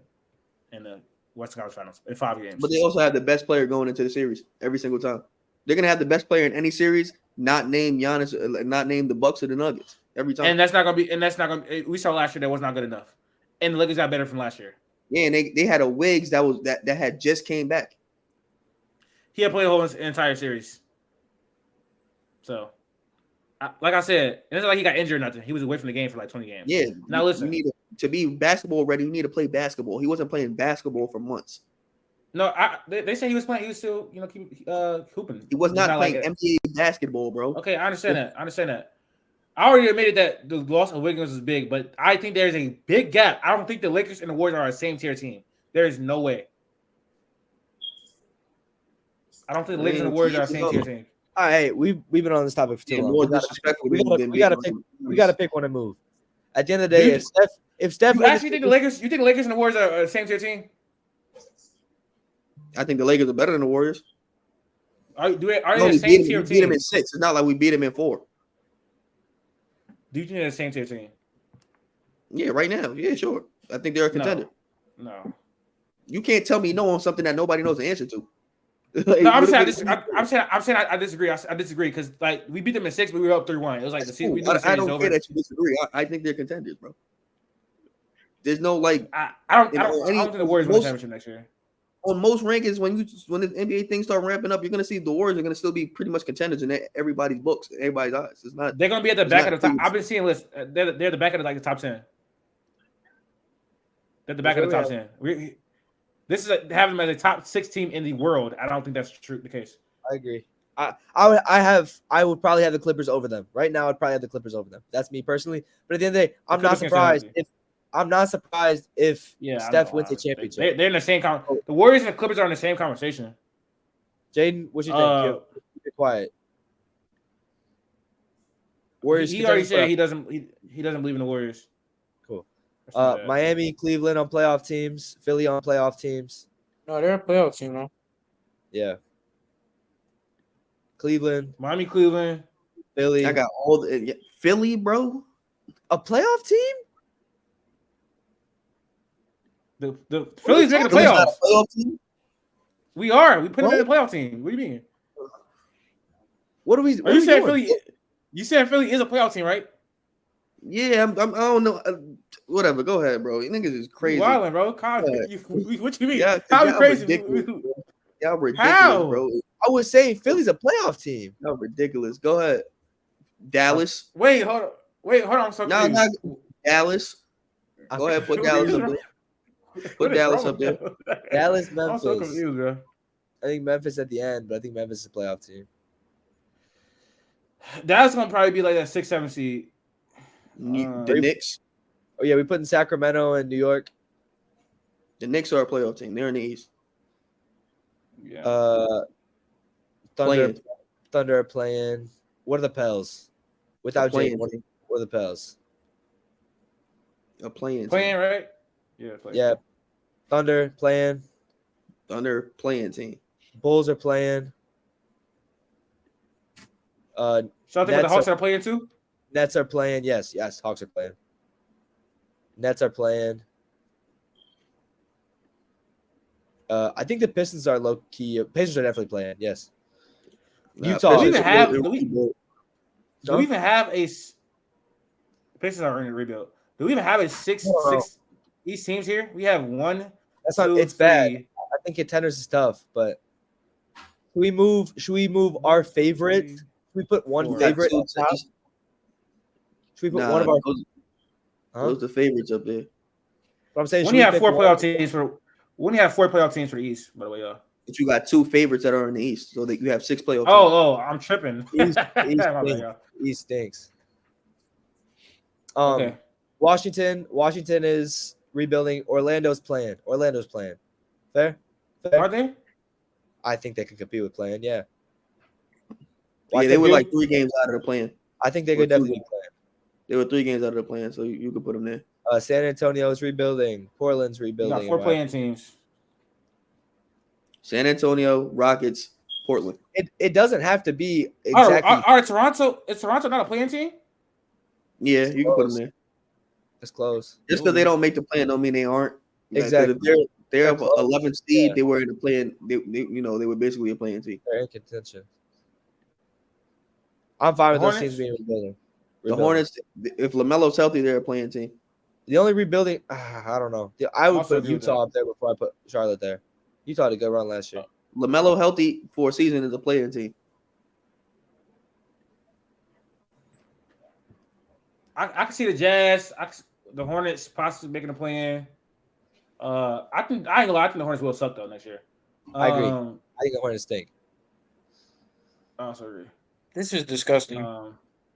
Western Conference Finals in 5 games. But they also have the best player going into the series every single time. They're gonna have the best player in any series, not name Giannis, not name the Bucks or the Nuggets every time. and that's not gonna be. We saw last year that was not good enough, and the Lakers got better from last year. Yeah, and they had a Wiggs that had just came back. He had played a whole entire series. So, like I said, it's not like he got injured or nothing. He was away from the game for like 20 games. Yeah. Now listen, you need to be basketball ready. You need to play basketball. He wasn't playing basketball for months. no, they say he was playing. He was still, keep hooping. He was It's not playing like NBA basketball, bro. Okay, I understand that. I already admitted that the loss of Wiggins is big, but I think there's a big gap. I don't think the Lakers and the Warriors are a same tier team. There is no way. I don't think the Lakers and the Warriors are a same tier team. All right, we've been on this topic for too Yeah, long. more disrespectful We than gotta being we gotta pick one and move. At the end of the day, Dude, if Steph You actually think the Lakers? You think the Lakers and the Warriors are a same tier team? I think the Lakers are better than the Warriors. Are they No, the we same beat tier them team? in 6. It's not like we beat them in 4. Do you think they're the same tier team? Yeah, right now. Yeah, sure. I think they're a contender. No. You can't tell me no on something that nobody knows the answer to. No, I'm saying I disagree. I disagree because like we beat them in 6, but we were up 3-1. It was like the season. We knew the I series don't was care over. that you disagree. I think they're contenders, bro. There's no like I don't think the Warriors win the championship next year. on most rankings when the NBA things start ramping up, you're gonna see the Warriors are gonna still be pretty much contenders in everybody's books, everybody's eyes. It's not. They're gonna be at the back of the top. huge. I've been seeing lists. They're the back of the top 10. They're the back of the top 10. This is having them as a top 6 team in the world. I don't think that's true. The case. I agree. I would probably have the Clippers over them. Right now, I'd probably have the Clippers over them. That's me personally. But at the end of the day, I'm not surprised if Yeah, Steph wins a championship. They're in the same the Warriors and the Clippers are in the same conversation. Jaden, what you think? Keep it quiet. Warriors. He already said he doesn't believe in the Warriors. Cool. Miami, Cleveland on playoff teams. Philly on playoff teams. No, they're a playoff team, though. Yeah. Cleveland, Miami, Cleveland, Philly. I got all the Philly, bro. A playoff team? The Philly's making the playoffs. Playoff team? We are. We put them in the playoff team. What do you mean? What are we? You said Philly? You said Philly is a playoff team, right? Yeah, I don't know. Whatever. Go ahead, bro. You niggas is crazy. Wildin', bro. What you mean? Yeah, how crazy? Y'all ridiculous, how? bro. I was saying Philly's a playoff team. Y'all ridiculous. Go ahead. Dallas. Wait, hold on. So no, not Dallas. Go ahead, put Dallas up there. Put Dallas up there. Dallas, Memphis. I'm so confused, bro. I think Memphis at the end, but I think Memphis is a playoff team. Dallas gonna probably be like that 6-7 seed. The Knicks. Oh yeah, we put in Sacramento and New York. The Knicks are a playoff team. They're in the East. Yeah. Thunder are playing. What are the Pels? Without Jay, what are the Pels? A playing team. Right? Yeah. Yeah. Thunder playing. Thunder playing team. Bulls are playing. So I think the Hawks are playing too. Nets are playing. Yes. Hawks are playing. Nets are playing. I think the Pistons are low key. Pistons are definitely playing. Yes. Utah. Do we even have? Do we even have a? Pistons are in a rebuild. Do we even have a six East teams here? We have one. That's not. It's bad. I think contenders is tough, but should we move our favorite? Should we put one favorite on top? Should we put one of our? Those the favorites up there. But I'm saying when you have 4 playoff teams for. When you have 4 playoff teams for the East, by the way, y'all. But you got 2 favorites that are in the East, so that you have 6 playoff teams. Oh, I'm tripping. East stinks. Okay. Washington is rebuilding. Orlando's playing. Fair? Are they? I think they can compete with playing. Yeah. Yeah, they were like 3 games out of the plan. I think they could definitely be playing. They were 3 games out of the plan, so you could put them there. San Antonio's rebuilding. Portland's rebuilding. You got 4 playing teams. San Antonio, Rockets, Portland. It doesn't have to be exactly. Are Toronto? Is Toronto not a playing team? Yeah, you can put them there. It's close. Just because they don't make the plan, don't mean they aren't. Exactly. If they're 11th seed. They were in the plan. They were basically a playing team. They're in contention. I'm fine with those teams being rebuilding. The Hornets, if LaMelo's healthy, they're a playing team. The only rebuilding, I don't know. I would put Utah up there before I put Charlotte there. Utah had a good run last year. LaMelo healthy for a season is a playing team. I can see the Jazz, the Hornets possibly making a play-in. I ain't gonna lie. I think the Hornets will suck though next year. I agree. I think the Hornets stink. Oh, sorry. This is disgusting.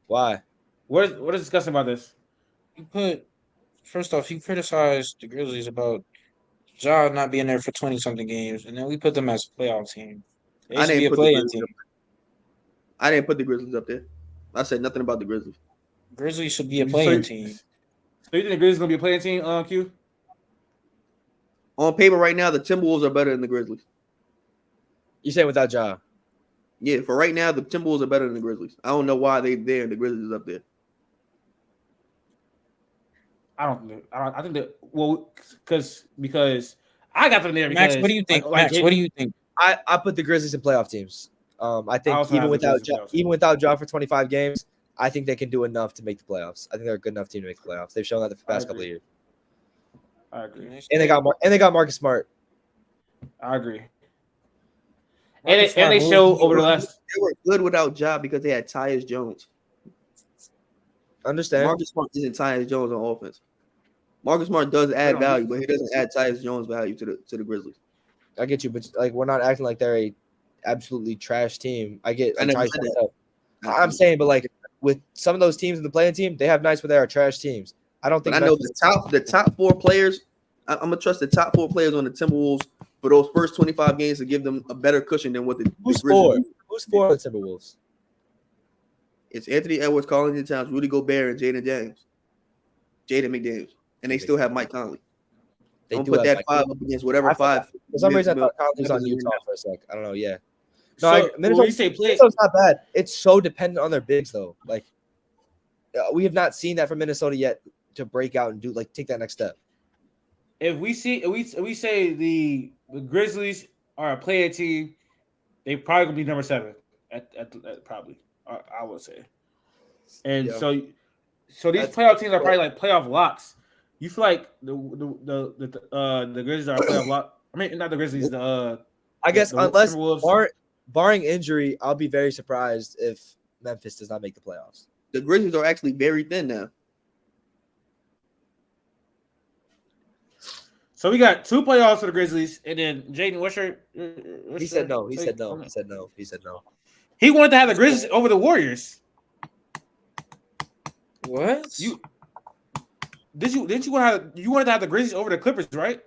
Why? What is disgusting about this? First off, you criticized the Grizzlies about Ja not being there for 20-something games, and then we put them as a playoff team. They should be a play-in team. I didn't put the Grizzlies up there. I said nothing about the Grizzlies. Grizzlies should be a play-in team. So you think the Grizzlies gonna be a play-in team, Q? On paper right now, the Timberwolves are better than the Grizzlies. You saying without Ja? Yeah, for right now, the Timberwolves are better than the Grizzlies. I don't know why they there and the Grizzlies is up there. I think that because I got them there. Max, what do you think? What do you think? I put the Grizzlies in playoff teams. I think even without Ja for 25 games, I think they can do enough to make the playoffs. I think they're a good enough team to make the playoffs. They've shown that the past couple of years. I agree. And they got Marcus Smart. I agree. And they show over the last. They were good without Ja because they had Tyus Jones. Understand? Marcus Smart isn't Tyus Jones on offense. Marcus Smart does add on value, defense. but he doesn't add Tyus Jones value to the Grizzlies. I get you, but like we're not acting like they're a absolutely trash team. I get I like never Tyus said Jones that. up. I'm saying, but like with some of those teams in the playing team, they have nights where they are trash teams. I don't But think I know Memphis. the top 4 players. I'm gonna trust the top 4 players on the Timberwolves for those first 25 games to give them a better cushion than what the Who's Grizzlies for? do. Who's for the Timberwolves? It's Anthony Edwards, Carlton Towns, Rudy Gobert, and Jaden McDaniels, and they still have Mike Conley. They I'm do gonna put have that 5 up against whatever I forgot. 5. For some reason, I thought Conley was on Memphis is in Utah now. for a sec. I don't know. Yeah. So No, when you say play, Minnesota's not bad. It's so dependent on their bigs, though. Like, we have not seen that from Minnesota yet to break out and do like take that next step. if we say the Grizzlies are a player team, they probably gonna be number 7 at probably. I would say. And Yeah. so these That's- playoff teams are probably like playoff locks. You feel like the Grizzlies are a playoff lock? I mean, not the Grizzlies. I guess the unless Timberwolves. barring injury, I'll be very surprised if Memphis does not make the playoffs. The Grizzlies are actually very thin now. So we got 2 playoffs for the Grizzlies, and then Jaden, He said no. He said no. He said no. He said no. He wanted to have the Grizzlies over the Warriors. What? Didn't you want to have the Grizzlies over the Clippers, right?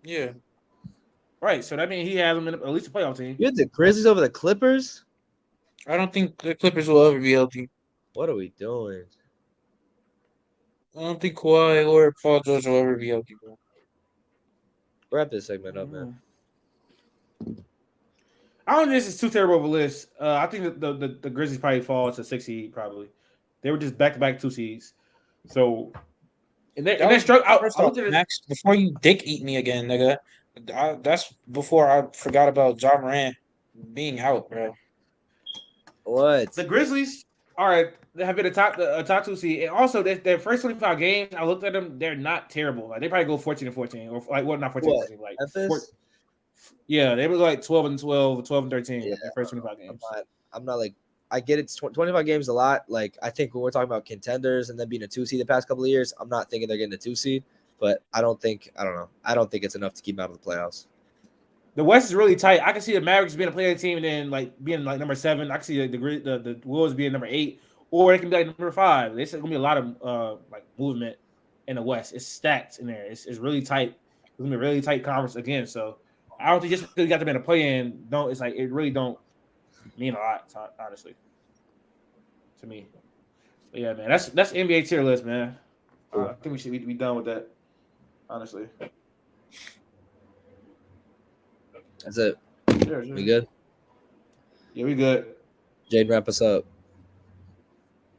Yeah. Right. So that means he has them in at least a playoff team. You had the Grizzlies over the Clippers? I don't think the Clippers will ever be healthy. What are we doing? I don't think Kawhi or Paul George will ever be healthy, bro. Wrap this segment up, man. I don't think this is too terrible of a list. I think that the Grizzlies probably fall to 6 seed, probably. They were just back-to-back 2 seeds. So, and they struggle. I looked at it. Max, before you dick eat me again, nigga. That's before I forgot about Ja Morant being out, bro. What? The Grizzlies have been a top 2 seed, and also their first 25 games. I looked at them; they're not terrible. Like they probably go 14-14, or like not 14-14, like Memphis? yeah, they were like 12-12, 12-13 Yeah, their first 25 games. I'm not like I get it's 25 games a lot. Like I think when we're talking about contenders and then being a 2 seed the past couple of years, I'm not thinking they're getting a 2 seed. But I don't think it's enough to keep them out of the playoffs. The West is really tight. I can see the Mavericks being a playoff team and then like being like number 7. I can see the Wolves being number 8, or it can be like number 5. There's gonna be a lot of like movement in the West. It's stacked in there. It's really tight. It's gonna be a really tight conference again. So I don't think just because you got them in a play-in, it's like it really don't mean a lot, honestly, to me. But yeah, man, that's NBA tier list, man. I think we should be done with that, honestly. That's it. Sure. We good? Yeah, we good. Jade, wrap us up.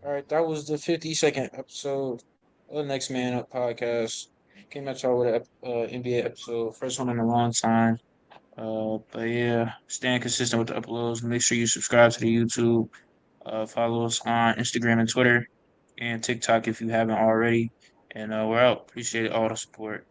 All right, that was the 52nd episode of the Next Man Up podcast. Came at y'all with an NBA episode, first one in a long time. But yeah, staying consistent with the uploads. Make sure you subscribe to the YouTube. Follow us on Instagram and Twitter and TikTok if you haven't already. And we're out. Appreciate all the support.